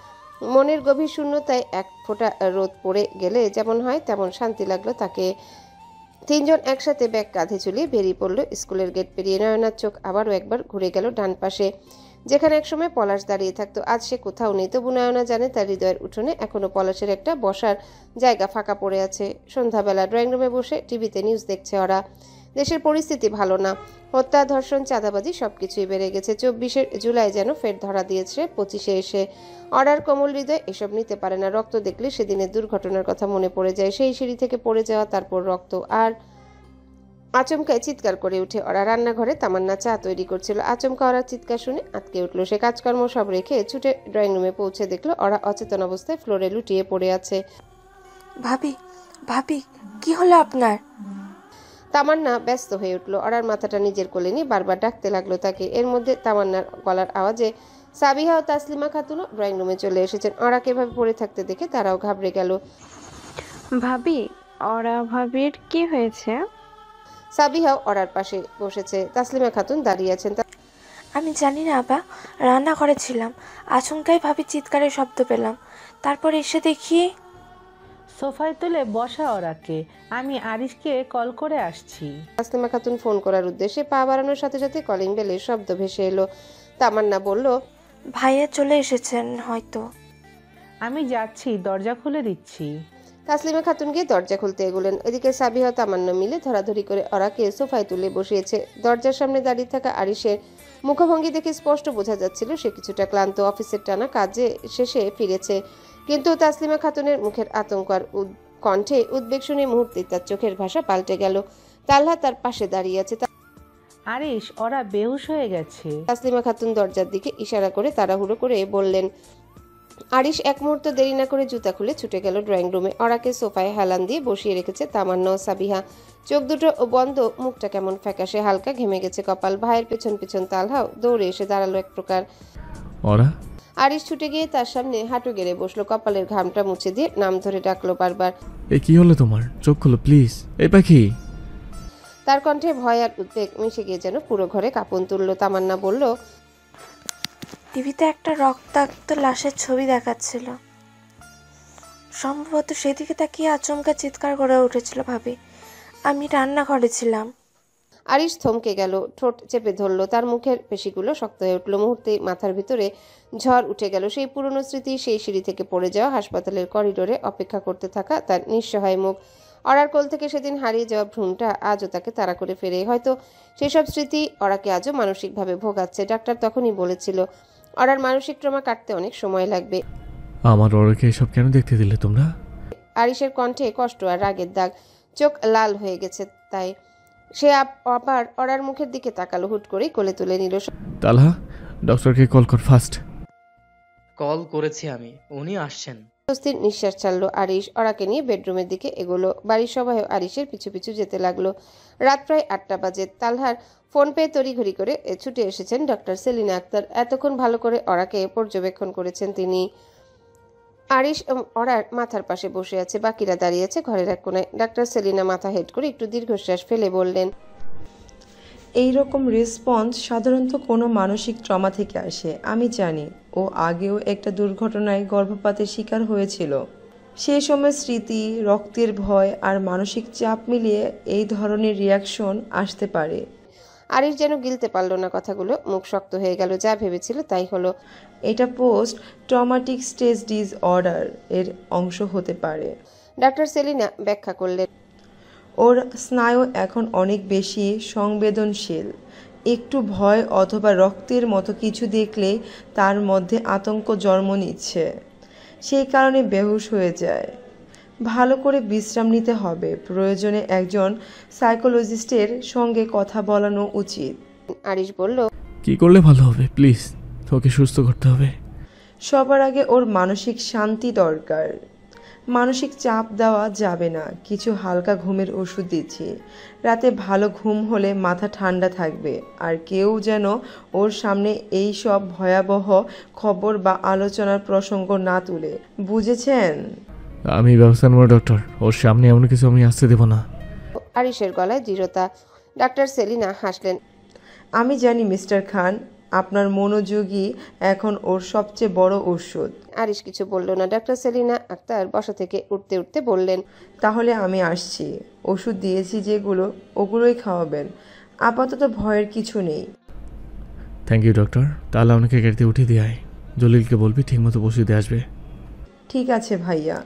Speaker 2: মনের গভীর শূন্যতায় এক ফোঁটা রোদ পড়ে গেলে যেমন হয় তেমন শান্তি লাগলো তাকে। 3 জন একসাথে ব্যাগ কাঁধে ঝুলিয়ে বেরিয়ে পড়লো স্কুলের গেট পেরিয়ে। নয়নার চোখ আবারও একবার ঘুরে গেল ডান পাশে, যেখানে একসময় পলাশ দাঁড়িয়ে থাকতো। আজ সে কোথাও নেই। তবু নয়না জানে তার হৃদয়ের উঠোনে এখনো পলাশের একটা বসার জায়গা ফাঁকা পড়ে আছে। সন্ধ্যাবেলা ড্রয়িং রুমে বসে টিভিতে নিউজ দেখছে ওরা। দেশের পরিস্থিতি ভালো না। হত্যা, ধর্ষণ, চাঁদাবাজি সবকিছুই বেড়ে গেছে। 24শে জুলাই যেন ফের ধরা দিয়েছে 25শে এসে। অর্ডার কোমল হৃদয় এসব নিতে পারে না। রক্ত দেখলে সেদিনের দুর্ঘটনার কথা মনে পড়ে যায়। সেই সিঁড়ি থেকে পড়ে যাওয়া, তারপর রক্ত। আর আচমকায় চিৎকার করে উঠে ওরা। রান্নাঘরে তামান্না চা তৈরি করছিল। আচমকা ওরা চিৎকার শুনে আটকে উঠলো সে। কাজকর্ম সব রেখে ছুটে ড্রয়িং রুমে পৌঁছে দেখলো ওরা অচেতন অবস্থায় ফ্লোরে লুটিয়ে পড়ে আছে।
Speaker 15: ভাবি, ভাবি, কি হলো আপনার?
Speaker 2: তামান্না ব্যস্ত হয়ে উঠল। ওরার মাথাটা নিজের কোলে নিয়ে বারবার ডাকতে লাগলো তাকে। এর মধ্যে তামান্নার গলার আওয়াজে সাবিহা ও তাসলিমা খাতুনও ড্রয়িং রুমে চলে এসেছেন। ওরাকে এভাবে পড়ে থাকতে দেখে তারাও ঘাবড়ে গেল।
Speaker 7: ভাবি, ওরা ভাবির কি হয়েছে?
Speaker 2: সাবিহাও ওরার পাশে বসেছে। তাসলিমা খাতুন দাঁড়িয়ে আছেন।
Speaker 15: আমি জানি না আবা, রান্না করেছিলাম, আচমকাই ভাবি চিৎকারের শব্দ পেলাম, তারপর এসে দেখি।
Speaker 16: সোফায় তুলে বসা ওরাকে, আমি আরিশকে কল করে আসছি।
Speaker 2: তাসলিমা খাতুন ফোন করার উদ্দেশ্যে পা বাড়ানোর সাথে সাথে কলিং বেলের শব্দ ভেসে এলো। তামান্না বলল,
Speaker 15: ভাইয়া চলে এসেছেন হয়তো।
Speaker 16: আমি যাচ্ছি, দরজা খুলে দিচ্ছি।
Speaker 2: তাসলিমা খাতুন গিয়ে দরজা খুলতে এগুলেন। এদিকে সাবিহা তামান্না মিলে ধরাধরি করে ওরাকে সোফায় তুলে বসিয়েছে। দরজার সামনে দাঁড়িয়ে থাকা আরিশের মুখভঙ্গি দেখে স্পষ্ট বোঝা যাচ্ছিল সে কিছুটা ক্লান্ত। অফিসের টানা কাজে শেষে ফিরেছে, কিন্তু তাসলিমা খাতুনের মুখের আতঙ্ক আর কণ্ঠে উদ্বেগ শুনে মুহূর্তে তার চোখের ভাষা পাল্টে গেল। তালহা তার পাশে দাঁড়িয়ে আছে।
Speaker 16: আরিশ, ওরা বেহুশ হয়ে গেছে।
Speaker 2: তাসলিমা খাতুন দরজার দিকে ইশারা করে তাড়াহুড়ো করে বললেন। আরিশ এক মুহূর্ত দেরি না করে জুতা খুলে ছুটে গেল ড্রয়িং রুমে। ওরাকে সোফায় হেলান দিয়ে বসিয়ে রেখেছে তামান্না ও সাবিহা। চোখ দুটো বন্ধ, মুখটা কেমন ফ্যাকাশে, হালকা ঘেমে গেছে কপাল। ভাইয়ের পেছন পেছন তালহাও দৌড়ে এসে দাঁড়ালো এক প্রকার।
Speaker 3: ওরা
Speaker 2: আরিশ ছুটে গিয়ে তার সামনে হাঁটু গেড়ে বসলো, কপালের ঘামটা মুছে দিয়ে নাম ধরে ডাকলো বারবার।
Speaker 3: এ কি হলো তোমার? চোখ খোলো প্লিজ। এই পাখি।
Speaker 2: তার কণ্ঠে ভয় আর উদ্বেগ মিশে গিয়ে যেন পুরো ঘরে কাঁপন তুললো। তামান্না বলল,
Speaker 15: টিভিতে একটা রক্তাক্ত লাশের ছবি দেখাচ্ছিল, সম্ভবত সেদিকে তাকিয়ে আচমকা চিৎকার করে উঠেছিল ভাবি। আমি রান্নাঘরে ছিলাম।
Speaker 2: আরিশ থমকে গেল, ঠোঁট চেপে ধরল। তার মুখের পেশিগুলো শক্ত হয়ে উঠল। মুহূর্তে মাথার ভিতরে ঝড় উঠে গেল। সেই পুরনো স্মৃতি, সেই সিঁড়ি থেকে পড়ে যাওয়া, হাসপাতালের করিডোরে অপেক্ষা করতে থাকা তার নিঃসহায় মুখ। ওরার কোল থেকে সেদিন হারিয়ে যাওয়া ভ্রূণটা আজও তাকে তাড়া করে ফেরে। হয়তো সেসব স্মৃতি ওরাকে আজও মানসিকভাবে ভোগাচ্ছে। ডাক্তার তখনই বলেছিল ওরার মানসিক ট্রমা কাটতে অনেক সময় লাগবে।
Speaker 3: আমার ওরাকে এসব কেন দেখতে দিলে তোমরা?
Speaker 2: আরিশের কণ্ঠে কষ্ট আর রাগের দাগ, চোখ লাল হয়ে গেছে। তাই সে আবার ওরার মুখের দিকে তাকালো। হুট করেই কোলে তুলে নিল।
Speaker 3: তালহা, ডক্টরকে কল কর ফাস্ট।
Speaker 17: কল করেছি আমি, উনি আসছেন।
Speaker 2: স্বস্তির নিঃশ্বাস ছাড়লো আরিশ। ওরাকে নিয়ে বেডরুমের দিকে এগোলো। বাড়ির সবাই আরিশের পিছু পিছু যেতে লাগলো। রাত প্রায় 8টা বাজে। তালহার ফোন পেয়ে তড়িঘড়ি করে ছুটে এসেছেন ডক্টর সেলিনা আক্তার। এতক্ষণ ভালো করে ওরাকে পর্যবেক্ষণ করেছেন তিনি। আরিশ ওরার মাথার পাশে বসে আছে, বাকিরা দাঁড়িয়ে আছে ঘরের এক কোনায়। ডাক্তার সেলিনা মাথা হেড করে একটু দীর্ঘশ্বাস ফেলে বললেন,
Speaker 18: এই রকম রেসপন্স সাধারণত কোনো মানসিক ট্রমা থেকে আসে। আমি জানি ও আগেও একটা দুর্ঘটনায় গর্ভপাতের শিকার হয়েছিল। সেই সময় স্মৃতি, রক্তের ভয় আর মানসিক চাপ মিলিয়ে এই ধরনের রিয়াকশন আসতে পারে।
Speaker 2: আরিশ যেন গিলতে পারল না কথাগুলো, মুখ শক্ত হয়ে গেল। যা ভেবেছিল তাই হলো।
Speaker 18: এটা পোস্ট ট্রমাটিক স্ট্রেস ডিসঅর্ডার এর অংশ হতে পারে।
Speaker 2: ডাক্তার সেলিনা ব্যাখ্যা করলেন,
Speaker 18: ওর স্নায়ু এখন অনেক বেশি সংবেদনশীল। একটু ভয় অথবা রক্তের মতো কিছু দেখলেই তার মধ্যে আতঙ্ক জন্ম নিচ্ছে, সেই কারণে বেহুশ হয়ে যায়। ভালো করে বিশ্রাম নিতে হবে, প্রয়োজনে একজন সাইকোলজিস্টের সঙ্গে কথা বলানো উচিত।
Speaker 2: আরিশ বলল,
Speaker 3: কি করলে ভালো হবে? প্লিজ, ওকে সুস্থ করতে হবে।
Speaker 18: সবার আগে ওর মানসিক শান্তি দরকার। মানসিক চাপ দেওয়া যাবে না। কিছু হালকা ঘুমের ওষুধ দিচ্ছি। রাতে ভালো ঘুম হলে মাথা ঠান্ডা থাকবে। আর কেউ যেন ওর সামনে এই সব ভয়াবহ খবর বা আলোচনার প্রসঙ্গ না তুলে, বুঝেছেন?
Speaker 3: আমি ব্যবস্থা নেব ডক্টর, ওর সামনে এমন কিছু আমি আসতে দেব না।
Speaker 2: আরিশের গলায় দৃঢ়তা। ডাক্তার সেলিনা হাসলেন,
Speaker 18: আমি জানি মিস্টার খান, আপনার মনোযোগই এখন ওর সবচেয়ে বড় ওষুধ।
Speaker 2: আরিশ কিছু বলল না। ডাক্তার সেলিনা আক্তার বসা থেকে উঠতে উঠতে বললেন,
Speaker 18: তাহলে আমি আসছি। ওষুধ দিয়েছি যেগুলো, ওগুলোই খাওয়াবেন। আপাতত ভয়ের কিছু নেই।
Speaker 3: Thank you doctor. তাহলে আমাকে গাড়িতে উঠিয়ে দিয়ে আয়। জলিলকে বলবি ঠিকমতো বসিয়ে দিয়ে আসবে।
Speaker 18: ঠিক আছে ভাইয়া।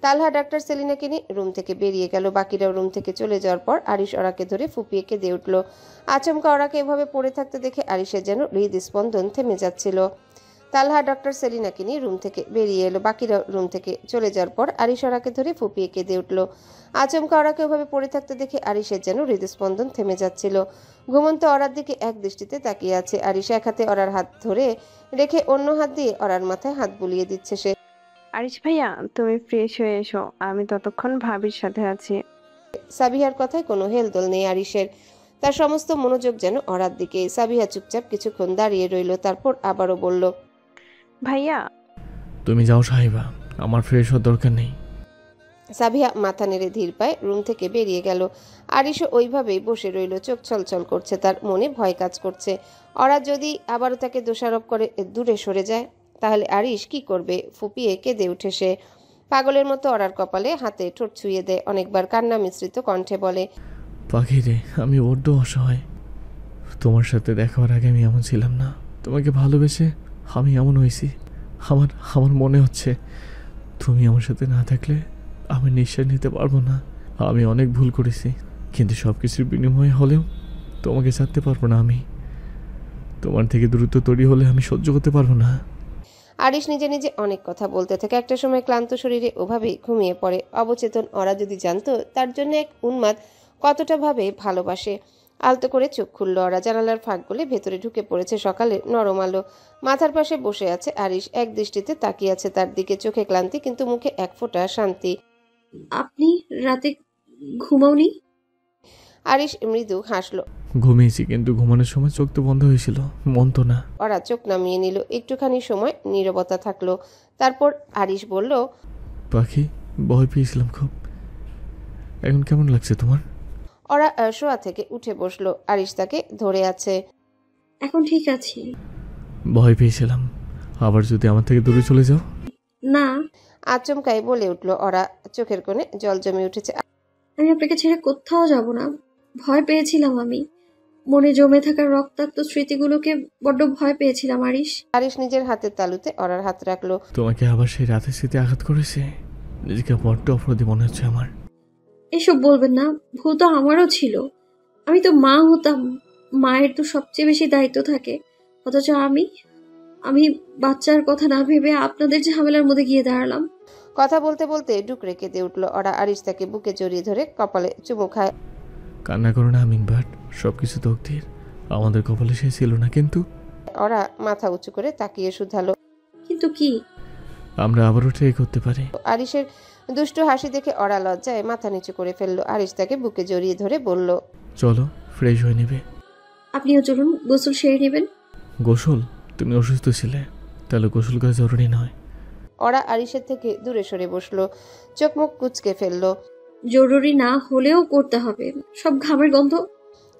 Speaker 2: তালহা ডাক্তার সেলিনাকে নিয়ে রুম থেকে বেরিয়ে গেল। বাকিরাও রুম থেকে চলে যাওয়ার পর আরিশ ওরাকে ধরে ফুপিয়ে কেঁদে উঠল। আচমকা ওরাকে এভাবে পড়ে থাকতে দেখে আরিশের যেন হৃদস্পন্দন থেমে যাচ্ছিল। তালহা ডক্টর সেলিনাকে নিয়ে রুম থেকে বেরিয়ে এলো। বাকিরা রুম থেকে চলে যাওয়ার পর আরিশ ওরাকে ধরে ফুপিয়ে কেঁদে উঠল। আচমকা ওরাকে এভাবে পড়ে থাকতে দেখে আরিশের যেন হৃদস্পন্দন থেমে যাচ্ছিল। ঘুমন্ত ওরার দিকে এক দৃষ্টিতে তাকিয়ে আছে আরিশ। এক হাতে ওরার হাত ধরে রেখে অন্য হাত দিয়ে ওরার মাথায় হাত বুলিয়ে দিচ্ছে সে।
Speaker 7: আরিশ ভাইয়া, তুমি ফ্রেশ হয়ে এসো, আমি ততক্ষণ ভাবির সাথে আছি।
Speaker 2: সাবিহার কথায় কোনো হেলদোল নেই আরিশের। তার সমস্ত মনোযোগ যেন ওরার দিকে। সাবিহা চুপচাপ কিছুক্ষণ দাঁড়িয়ে রইল, তারপর আবারও বলল,
Speaker 7: ভাইয়া।
Speaker 3: তুমি যাও সাহিবা, আমার ফ্রেশ হওয়ার দরকার নেই।
Speaker 2: সাবিহা মাথা নেড়ে ধীর পায়ে রুম থেকে বেরিয়ে গেল। আরিশও ওইভাবেই বসে রইল, চোখ ছলছল করছে, তার মনে ভয় কাজ করছে। ওরা যদি আবারও তাকে দোষারোপ করে দূরে সরে যায় তাহলে আরিশ কি করবে? ফুপিয়ে কেঁদে উঠে সে। পাগলের মতো ওরার কপালে হাতে ঠোঁট ছুঁয়ে দেয়, অনেকবার কান্না মিশ্রিত কণ্ঠে বলে,
Speaker 3: পাখি রে, আমি বড্ড অসহায়। তোমার সাথে দেখা হওয়ার আগে আমি এমন ছিলাম না, তোমাকে ভালোবেসে আমি এমন হয়েছি। আমার আমার মনে হচ্ছে তুমি আমার সাথে না থাকলে আমি নিঃশ্বাস নিতে পারবো না। আমি অনেক ভুল করেছি, কিন্তু সব কিছুর বিনিময়ে হলেও তোমাকে ছাড়তে পারবো না। আমি তোমার থেকে দ্রুত তৈরি হলে আমি সহ্য করতে পারবো না।
Speaker 2: আরিশ নিজে নিজে অনেক কথা বলতে থাকে। একটা সময় ক্লান্ত শরীরে ওভাবেই ঘুমিয়ে পড়ে। অবচেতন ওরা যদি জানতো তার জন্য এক উন্মাদ কতটা ভাবে ভালোবাসে। আলতো করে চোখ খুলল ওরা। জানালার ফাঁক গলে ভেতরে ঢুকে পড়েছে সকালে নরম আলো। মাথার পাশে বসে আছে আরিশ, এক দৃষ্টিতে তাকিয়ে আছে তার দিকে, চোখে ক্লান্তি কিন্তু মুখে এক ফোঁটা শান্তি।
Speaker 1: আপনি রাতে ঘুমাওনি?
Speaker 2: আরিশ মৃদু হাসলো।
Speaker 3: ঘুমিয়েছি, কিন্তু ঘুমানোর সময় চোখ তো বন্ধ হয়েছিল, মন তো না।
Speaker 2: ওরা চোখ নামিয়ে নিল। একটুখানি সময় নীরবতা থাকলো। তারপর আরিশ বলল,
Speaker 3: পাখি, ভয় পেয়েছিলাম খুব। এখন কেমন লাগছে তোমার?
Speaker 2: ওরা শোয়া থেকে উঠে বসলো। আরিশ তাকে ধরে আছে।
Speaker 1: এখন ঠিক আছি।
Speaker 3: ভয় পেয়েছিলাম, আবার যদি আমার থেকে দূরে চলে যাও।
Speaker 1: না।
Speaker 2: আচমকাই বলে উঠলো ওরা, চোখের কোণে জল জমে উঠেছে।
Speaker 1: আমি আপনাকে ছেড়ে কোথাও যাব না। ভয় পেয়েছিলাম আমি। মনে জমে থাকা রক্তাক্ত স্মৃতিগুলোকে বড্ড ভয় পেয়েছিলাম আরিশ।
Speaker 2: আরিশ নিজের হাতের তালুতে ওরার হাত রাখলো।
Speaker 3: তোমাকে আবার সেই রাতের স্মৃতি আঘাত করেছে। নিজেকে বড্ড অপরাধী মনে হচ্ছে আমার।
Speaker 1: এসব বলবেন না, ভুল তো আমারও ছিল। আমি তো মা হতাম, মায়ের তো সবচেয়ে বেশি দায়িত্ব থাকে। অথচ আমি বাচ্চার কথা না ভেবে আপনাদের ঝামেলার মধ্যে গিয়ে দাঁড়ালাম।
Speaker 2: কথা বলতে বলতে ডুকরে কেঁদে উঠলো ওরা। আরিশ তাকে বুকে জড়িয়ে ধরে কপালে চুমু খায়।
Speaker 3: কান্না করো না আমিন ভাট, সবকিছু তকদির। আমাদের কপালে সে ছিল না, কিন্তু
Speaker 2: ওরা মাথা উঁচু করে তাকিয়ে শুধালো,
Speaker 1: কিন্তু কি?
Speaker 3: আমরা আবারও ট্রাই করতে পারি।
Speaker 2: আরিশের দুষ্টু হাসি দেখে ওরা লজ্জায় মাথা নিচু করে ফেললো। আরিশ তাকে বুকে জড়িয়ে ধরে বলল,
Speaker 3: চলো ফ্রেশ হয়ে নেবে।
Speaker 1: আপনিও চলুন, গোসল সেরে নেবেন।
Speaker 3: গোসল? তুমি অসুস্থ ছিলে, তাহলে গোসল করা জরুরি নয়।
Speaker 2: ওরা আরিশের থেকে দূরে সরে বসলো, চোখ মুখ কুচকে ফেললো।
Speaker 1: জরুরি না হলেও করতে হবে, সব ঘামের গন্ধ।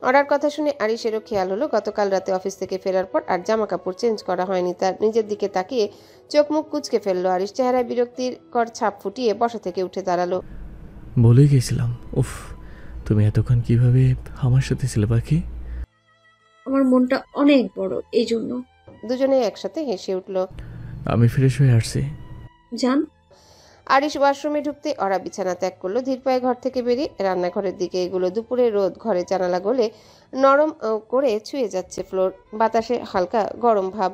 Speaker 2: ওরার কথা শুনে আরিশেরও খেয়াল হলো গতকাল রাতে অফিস থেকে ফেরার পর আর জামা কাপড় চেঞ্জ করা হয়নি তার। নিজের দিকে তাকিয়ে চোখ মুখ কুচকে ফেললো আরিশ। চেহারায় বিরক্তির কর ছাপ ফুটিয়ে বসা থেকে উঠে দাঁড়ালো।
Speaker 3: বলেই গেছিলাম, উফ, তুমি এতক্ষণ কিভাবে আমার সাথে ছিলে পাখি?
Speaker 1: আমার মনটা অনেক বড়, এই জন্য।
Speaker 2: দুজনে একসাথে হেসে উঠলো।
Speaker 3: আমি ফ্রেশ হয়ে আসছি।
Speaker 1: যান।
Speaker 2: আরিশ ওয়াশরুমে ঢুকতে ওরা বিছানা ত্যাগ করলো। ধীর পায়ে ঘর থেকে বেরিয়ে রান্নাঘরের দিকে এগুলো। দুপুরে রোদ ঘরে জানালা গলে নরম করে ছুঁয়ে যাচ্ছে ফ্লোর। বাতাসে হালকা গরম ভাব।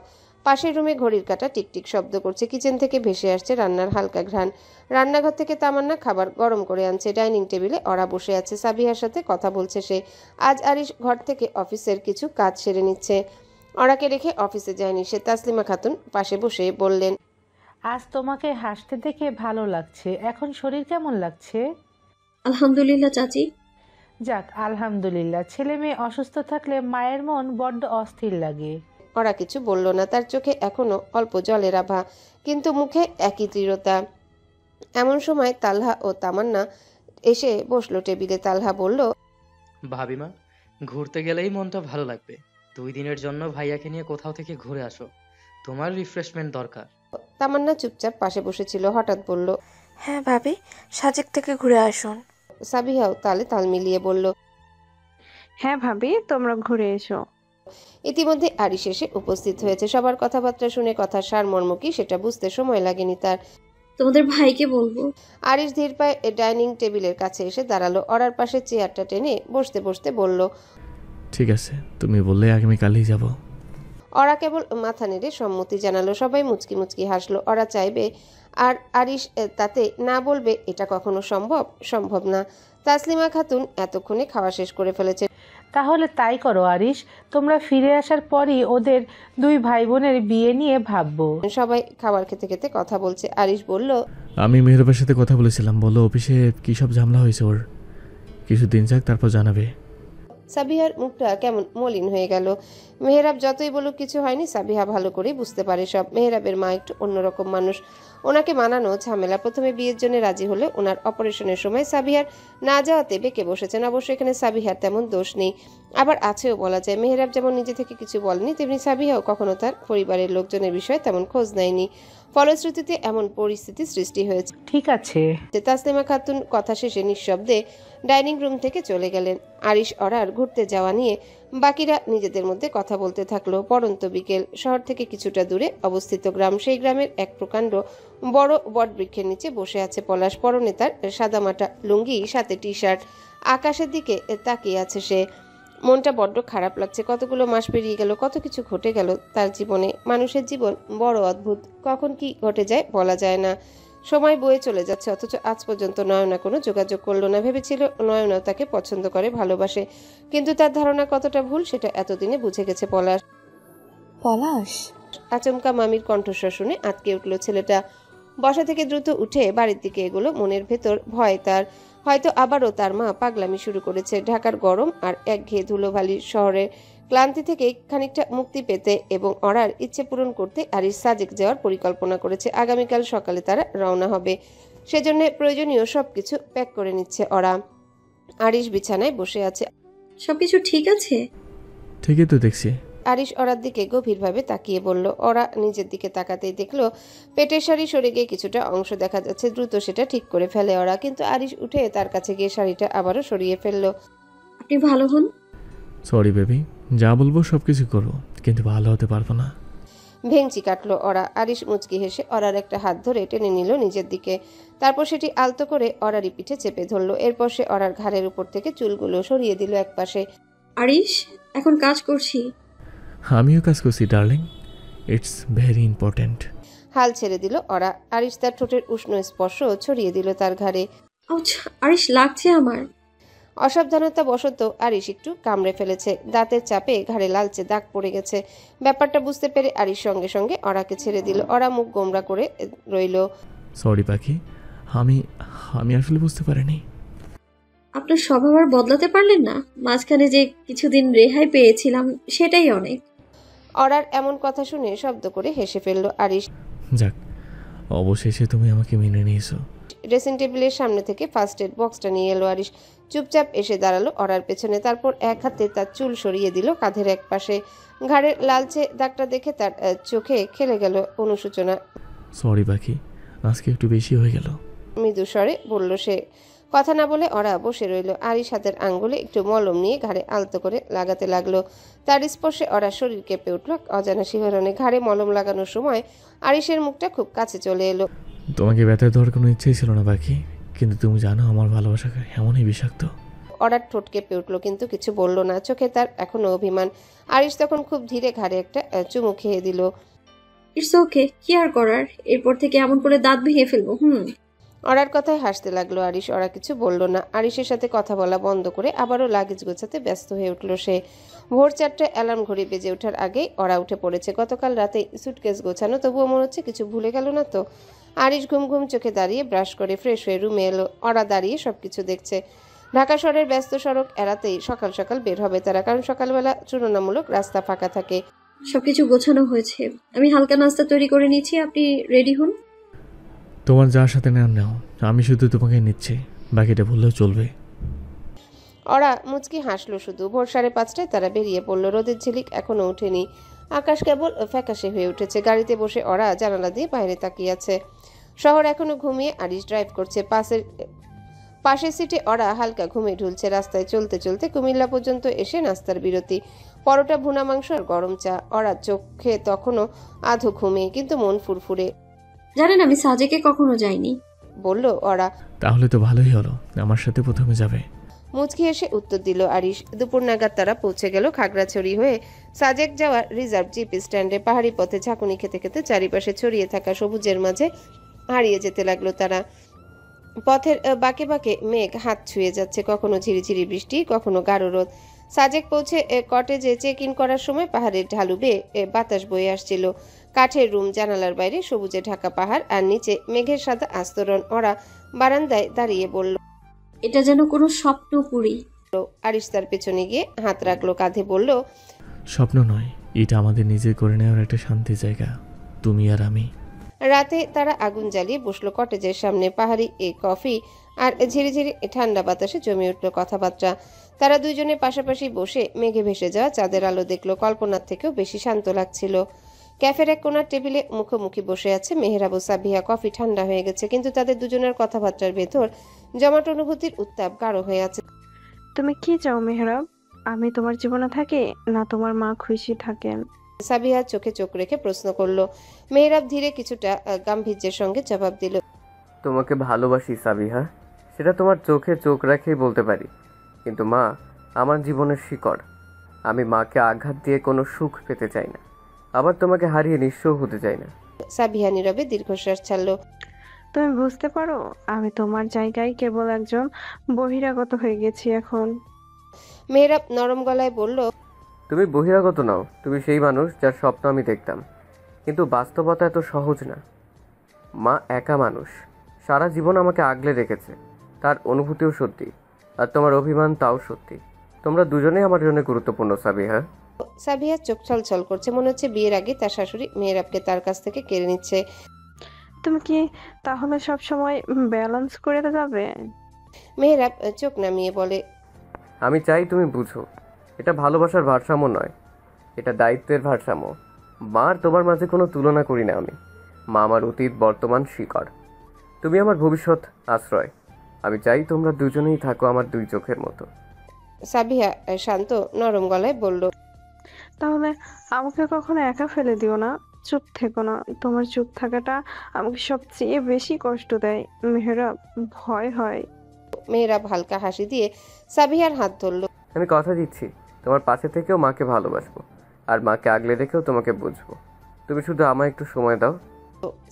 Speaker 2: পাশের রুমে ঘড়ির কাঁটা টিকটিক শব্দ করছে। কিচেন থেকে ভেসে আসছে রান্নার হালকা ঘ্রাণ। রান্নাঘর থেকে তামান্না খাবার গরম করে আনছে। ডাইনিং টেবিলে ওরা বসে আছে, সাবিহার সাথে কথা বলছে সে। আজ আরিশ ঘর থেকে অফিসের কিছু কাজ সেরে নিচ্ছে। ওরাকে রেখে অফিসে যায়নি সে। তাসলিমা খাতুন পাশে বসে বললেন,
Speaker 16: আজ তোমাকে হাসতে দেখে ভালো লাগছে। এখন শরীর কেমন লাগছে?
Speaker 1: আলহামদুলিল্লাহ চাচি।
Speaker 16: যাক, আলহামদুলিল্লাহ। ছেলে মেয়ে অসুস্থ থাকলে মায়ের মন বড্ড অস্থির লাগে।
Speaker 2: ওরা কিছু বলল না। তার চোখে এখনো অল্প জলের আভা, কিন্তু মুখে একই দৃঢ়তা। এমন সময় তালহা ও তামান্না এসে বসলো টেবিলে। তালহা বলল,
Speaker 17: ভাবিমা, ঘুরতে গেলেই মনটা ভালো লাগবে। 2 দিনের জন্য ভাইয়াকে নিয়ে কোথাও থেকে ঘুরে আসো, তোমার রিফ্রেশমেন্ট দরকার।
Speaker 2: তামান্না চুপচাপ পাশে বসেছিল, হঠাৎ বলল,
Speaker 15: হ্যাঁ ভাবি, সাজেক থেকে ঘুরে আসুন।
Speaker 2: সাবিহাও তালে তাল মিলিয়ে বলল,
Speaker 7: হ্যাঁ ভাবি, তোমরা ঘুরে এসো।
Speaker 2: ইতিমধ্যে আরিশ এসে উপস্থিত হয়েছে। সবার কথাবার্তা শুনে কথার সারমর্ম কি সেটা বুঝতে সময় লাগেনি তার।
Speaker 1: তোমাদের ভাইকে বলবো।
Speaker 2: আরিশ ধীর পায়ে ডাইনিং টেবিলের কাছে এসে দাঁড়ালো। ওরার পাশে চেয়ারটা টেনে বসতে বসতে বলল,
Speaker 3: ঠিক আছে, তুমি বললে আগামীকালই যাব।
Speaker 2: ওরা কেবল মাথা নেড়ে সম্মতি জানালো। সবাই মুচকি মুচকি হাসলো। ওরা চাইবে আর আরিশ তাতে না বলবে, এটা কখনো সম্ভব না। তাসলিমা খাতুন এতক্ষণে খাওয়া শেষ করে ফেলেছে।
Speaker 16: তাহলে তাই করো আরিশ, তোমরা ফিরে আসার পরই ওদের 2 ভাই বোনের বিয়ে নিয়ে ভাববো।
Speaker 2: সবাই খাবার খেতে খেতে কথা বলছে। আরিশ বলল,
Speaker 3: আমি মেহরাবের সাথে কথা বলেছিলাম, বলো অফিসে কি সব ঝামেলা হয়েছে ওর। কিছুদিন যাক, তারপর জানাবে।
Speaker 2: সাবিহার মুখটা কেমন মলিন হয়ে গেল। মেহরাব যতই বলুক কিছু হয়নি, সাবিহা ভালো করেই বুঝতে পারে সব। মেহরাবের মা একটু অন্যরকম মানুষ। ওনাকে মানানো ঝামেলা। প্রথমে বিয়ের জন্য রাজি হলে ওনার অপারেশনের সময় সাবিহার না যাওয়াতে বেঁকে বসেছেন। অবশ্য এখানে সাবিহার তেমন দোষ নেই, আবার আছেও বলা যায়। মেহরাব যেমন নিজে থেকে কিছু বলেনি, তেমনি সাবিহাও কখনো তার পরিবারের লোকজনের বিষয়ে তেমন খোঁজ নেয়নি। ফলশ্রুতিতে এমন পরিস্থিতি সৃষ্টি হয়েছে।
Speaker 16: ঠিক আছে।
Speaker 2: তাসলিমা খাতুন কথা শেষে নিঃশব্দে ডাইনিং রুম থেকে চলে গেলেন। আরিশ অরার ঘুরতে যাওয়া নিয়ে বাকিরা নিজেদের মধ্যে কথা বলতে থাকলো। পড়ন্ত বিকেল। শহর থেকে কিছুটা দূরে অবস্থিত গ্রাম। সেই গ্রামের এক প্রকাণ্ড বড় বটবৃক্ষের নিচে বসে আছে পলাশ। পরনে তার সাদামাটা লুঙ্গি, সাথে টি শার্ট। আকাশের দিকে তাকিয়ে আছে সে। মনটা বড্ড খারাপ লাগছে। কতগুলো মাস পেরিয়ে গেল, কত কিছু ঘটে গেল তার জীবনে। মানুষের জীবন বড় অদ্ভুত, কখন কি ঘটে যায় বলা যায় না। সময় বয়ে চলে যাচ্ছে, অথচ আজ পর্যন্ত নয়না কোনো যোগাযোগ করলো না। ভেবেছিল নয়নাও তাকে পছন্দ করে, ভালোবাসে, কিন্তু তার ধারণা কতটা ভুল সেটা এতদিনে বুঝে গেছে পলাশ।
Speaker 15: পলাশ?
Speaker 2: আচমকা মামির কণ্ঠস্বর শুনে আটকে উঠল ছেলেটা। বসা থেকে দ্রুত উঠে বাড়ির দিকে এগুলো। মনের ভেতর ভয় তার, হয়তো আবারও তার মা পাগলামি শুরু করেছে। ঢাকার গরম আর একঘেয়ে ধুলোবালির শহরের ক্লান্তি থেকে খানিকটা মুক্তি পেতে এবং অরার ইচ্ছে পূরণ করতে আরিশ সাজেক যাওয়ার পরিকল্পনা করেছে। আগামীকাল সকালে তারা রওনা হবে, সেজন্য প্রয়োজনীয় সবকিছু প্যাক করে নিচ্ছে ওরা। আরিশ বিছানায় বসে আছে।
Speaker 1: সবকিছু ঠিক আছে?
Speaker 3: ঠিকই তো দেখছি।
Speaker 2: আরিশ ওরার দিকে গভীরভাবে তাকিয়ে বলল। ওরা নিজের দিকে তাকাতেই দেখলো পেটের শাড়ি সরে গিয়ে কিছুটা অংশ দেখা যাচ্ছে। দ্রুত সেটা ঠিক করে ফেলে ওরা, কিন্তু আরিশ উঠে তার কাছে গিয়ে শাড়িটা আবারও সরিয়ে ফেললো।
Speaker 1: আপনি ভালো হন।
Speaker 3: সরি বেবি, যা বলবো সবকিছু করবো, কিন্তু ভালো হতে পারবো না।
Speaker 2: ভেঙচি কাটলো ওরা। আরিশ মুচকি হেসে ওরার একটা হাত ধরে টেনে নিল নিজের দিকে। তারপর সেটি আলতো করে ওরারই পিঠে চেপে ধরলো। এরপর সে ওরার ঘাড়ের উপর থেকে চুলগুলো সরিয়ে দিল একপাশে।
Speaker 1: আরিশ, এখন কাজ করছি।
Speaker 3: আমিও কাজ করছি ডার্লিং, ইটস ভেরি ইম্পর্ট্যান্ট।
Speaker 2: হাল ছেড়ে দিল ওরা। আরিশ তার ঠোঁটের উষ্ণ স্পর্শ ছড়িয়ে দিল তার ঘাড়ে।
Speaker 1: আরিশ, লাগছে আমার।
Speaker 2: অসাবধানতা বশত আরিশ একটু কামড়ে ফেলেছে। দাঁতের চাপে ঘাড়ে লালচে দাগ পড়ে গেছে। ব্যাপারটা বুঝতে পেরে আরিশ সঙ্গে সঙ্গে ওরাকে ছেড়ে দিল। ওরা মুখ গোমরা করে রইল।
Speaker 3: সরি পাখি, আমি আসলে বুঝতে পারিনি।
Speaker 1: আপনার স্বভাব আর বদলাতে পারলেন না? মাঝখানে যে কিছুদিন রেহাই পেয়েছিলাম সেটাই অনেক।
Speaker 2: ওরার এমন কথা শুনে শব্দ করে হেসে ফেলল আরিশ।
Speaker 3: যাক, অবশেষে তুমি আমাকে মেনে নিয়েছো।
Speaker 2: ড্রেসিং টেবিলের সামনে থেকে ফার্স্ট এড বক্সটা নিয়ে এলো আরিশ। চুপচাপ এসে দাঁড়ালো ওরার পেছনে। তারপর এক হাতে তার চুল সরিয়ে দিল কাঁধের এক পাশে। ঘাড়ের লালচে দাগটা দেখে তার চোখে খেলে গেল অনুশোচনা।
Speaker 3: সরি পাখি, আজকে একটু বেশি হয়ে গেল।
Speaker 2: মৃদু স্বরে বলল সে। কথা না বলে ওরা বসে রইল। আরিশ হাতের আঙ্গুলে একটু মলম নিয়ে ঘাড়ে আলতো করে লাগাতে লাগলো। তার স্পর্শে ওরা শরীর কেঁপে উঠল অজানা শিহরণে। ঘাড়ে মলম লাগানোর সময় আরিশের মুখটা খুব কাছে চলে এলো।
Speaker 3: তোমাকে ব্যথা দেওয়ার কোনো ইচ্ছেই ছিল না পাখি, কিন্তু তুমি জানো আমার ভালোবাসা এমনই বিষাক্ত।
Speaker 2: ওরা ঠোঁট কেঁপে উঠলো, কিন্তু কিছু বলল না। চোখে তার এখনো অভিমান। আরিশ তখন খুব ধীরে ঘাড়ে একটা চুমু খেয়ে দিল।
Speaker 1: ইটস ওকে, কি আর করার, এরপর থেকে এমন করে দাঁত ভেঙে ফেলবো।
Speaker 2: ওরার কথায় হাসতে লাগলো আরিশ। ওরা কিছু বলল না। আরিশের সাথে কথা বলা বন্ধ করে আবারও লাগেজ গোছাতে ব্যস্ত হয়ে উঠল সে। ভোর 4টায় অ্যালার্ম ঘড়ি বেজে ওঠার আগেই ওরা উঠে পড়েছে। গতকাল রাতে সুটকেস গোছানো, তবুও মনে হচ্ছে কিছু ভুলে গেল না তো। আরিশ ঘুম ঘুম চোখে দাঁড়িয়ে ব্রাশ করে ফ্রেশ হয়ে রুমে এলো। ওরা দাঁড়িয়ে সবকিছু দেখছে। ঢাকা শহরের ব্যস্ত সড়ক এড়াতেই সকাল সকাল বের হবে তারা, কারণ সকালবেলা তুলনামূলক রাস্তা ফাঁকা থাকে।
Speaker 1: সবকিছু গোছানো হয়েছে, আমি হালকা নাস্তা তৈরি করে নিচ্ছি, আপনি রেডি হন।
Speaker 3: তোমার যার সাথে নাও, আমি শুধু তোমাকে নিচ্ছি, বাকিটা বললেও চলবে।
Speaker 2: ওরা মুচকি হাসলো শুধু। ভোর 5:30টায় তারা বেরিয়ে পড়লো। রোদের ঝিলিক এখনো ওঠেনি, আকাশ কেবল ফ্যাকাশে হয়ে উঠেছে। গাড়িতে বসে ওরা জানালা দিয়ে বাইরে তাকিয়ে আছে। শহর এখনো ঘুমিয়ে। আরিশ ড্রাইভ করছে। পাশের সিটে ওরা হালকা ঘুমে ঢুলছে। রাস্তায় চলতে চলতে কুমিল্লা পর্যন্ত এসে নাস্তার বিরতি। পরোটা, ভুনা মাংস আর গরম চা। ওরা চোখে তখনও আধো ঘুমে, কিন্তু মন ফুরফুরে।
Speaker 1: জানেন, আমি সাজেকে কখনো যাইনি,
Speaker 2: বলল ওরা।
Speaker 3: তাহলে তো ভালোই হলো, আমার সাথে প্রথমে যাবে।
Speaker 2: মুচকি এসে উত্তর দিল আরিশ। দুপুর নাগাদ তারা পৌঁছে গেল খাগড়াছড়ি হয়ে সাজেক যাওয়ার রিজার্ভ জিপ স্ট্যান্ডে। পাহাড়ি পথে ঝাঁকুনি খেতে খেতে চারিপাশে ছড়িয়ে থাকা সবুজের মাঝে হারিয়ে যেতে লাগলো তারা। পথের বাঁকে বাঁকে মেঘ হাত ছুঁয়ে যাচ্ছে, কখনো ঝিরিঝিরি বৃষ্টি, কখনো গাঢ় রোদ। সাজেক পৌঁছে কটেজে চেক ইন করার সময় পাহাড়ের ঢালু বেয়ে বাতাস বয়ে আসছিল। কাঠের রুম, জানালার বাইরে সবুজে ঢাকা পাহাড়, আর নিচে মেঘের সাদা আস্তরণ। ওরা বারান্দায় দাঁড়িয়ে বলল,
Speaker 1: এটা যেন কোনো স্বপ্নপুরী।
Speaker 2: আরিশ তার পেছনে গিয়ে হাত রাখলো কাঁধে, বলল,
Speaker 3: স্বপ্ন নয়, এটা আমাদের নিজে করে নেওয়ার একটা শান্তি জায়গা, তুমি আর আমি।
Speaker 2: রাতে তারা আগুন জ্বালিয়ে বসলো কটেজের সামনে। পাহাড়ি কফি আর ঝিরিঝিরি ঠান্ডা বাতাসে জমে উঠল কথাবার্তা। তারা দুইজনে পাশাপাশি বসে মেঘে ভেসে যাওয়া চাঁদের আলো দেখলো। কল্পনার থেকেও বেশি শান্ত লাগছিল। ক্যাফের এক কোণার টেবিলে মুখোমুখি বসে আছে মেহরাব ও সাবিহা। কফি ঠান্ডা হয়ে গেছে, কিন্তু তাদের দুজনের কথাবার্তার ভেতর জমাট অনুভূতির উত্তাপ গাঢ় হয়ে আছে।
Speaker 7: তুমি কি চাও মেহরাব? আমি তোমার জীবনে থাকি, না তোমার মা খুশি থাকেন?
Speaker 2: সাবিহা চোখে চোখ রেখে প্রশ্ন করলো। মেহরাব ধীরে কিছুটা গাম্ভীর্যের সঙ্গে জবাব দিল,
Speaker 19: তোমাকে ভালোবাসি সাবিহা, সেটা তোমার চোখে চোখ রেখেই বলতে পারি। কিন্তু মা আমার জীবনের শিকড়। আমি মাকে আঘাত দিয়ে কোনো সুখ পেতে চাই না, আবার তোমাকে হারিয়ে নিঃস্ব হতে চাই না।
Speaker 2: সাবিহা নীরবে দীর্ঘশ্বাস ছাড়লো।
Speaker 7: তুমি বুঝতে পারো আমি তোমার জায়গায় কেবল একজন বহিরাগত হয়ে গেছি এখন।
Speaker 2: মেহরাব নরম গলায় বলল,
Speaker 19: তুমি বহিরাগত নাও, তুমি সেই মানুষ যার স্বপ্ন আমি দেখতাম, কিন্তু বাস্তবতা এত সহজ না। মা একা মানুষ, সারা জীবন আমাকে আগলে রেখেছে, তার অনুভূতিও সত্যি, আর তোমার অভিমান তাও সত্যি। তোমরা দুজনেই আমার জন্য গুরুত্বপূর্ণ সাবিহা।
Speaker 2: সাবিহা চোখ ছলছল করছে, মনে হচ্ছে বিয়ের আগে তার শাশুড়ি মেহরাবকে তার কাছ থেকে কেড়ে নিচ্ছে।
Speaker 7: তুমি কি তাহলে সব সময় ব্যালেন্স করে যাবে?
Speaker 2: মেহরাব চোখ নামিয়ে বলে,
Speaker 19: আমি চাই তুমি বুঝো, এটা ভালোবাসার ভারসাম্য নয়, এটা দায়িত্বের ভারসাম্য। মা আর তোমার মাঝে কোনো তুলনা করি না আমি। মা আমার অতীত, বর্তমান, শিকড়। তুমি আমার ভবিষ্যৎ, আশ্রয়। আমি চাই তোমরা দুজনেই থাকো আমার দুই চোখের মতো।
Speaker 2: সাবিহা শান্ত নরম গলায় বলল,
Speaker 7: তাহলে আমাকে কখনো একা ফেলে দিও না, চুপ থেকো না। তোমার চুপ থাকাটা আমাকে সবচেয়ে বেশি কষ্ট দেয় মেহরাব, ভয় হয়।
Speaker 2: মেহরাব হালকা হাসি দিয়ে সাবিহার হাত ধরল।
Speaker 19: আমি কথা দিচ্ছি, তোমার পাশে থেকেও মাকে ভালোবাসবো, আর মাকে আগলে রেখেও তোমাকে বুঝবো। তুমি শুধু আমায় একটু সময় দাও।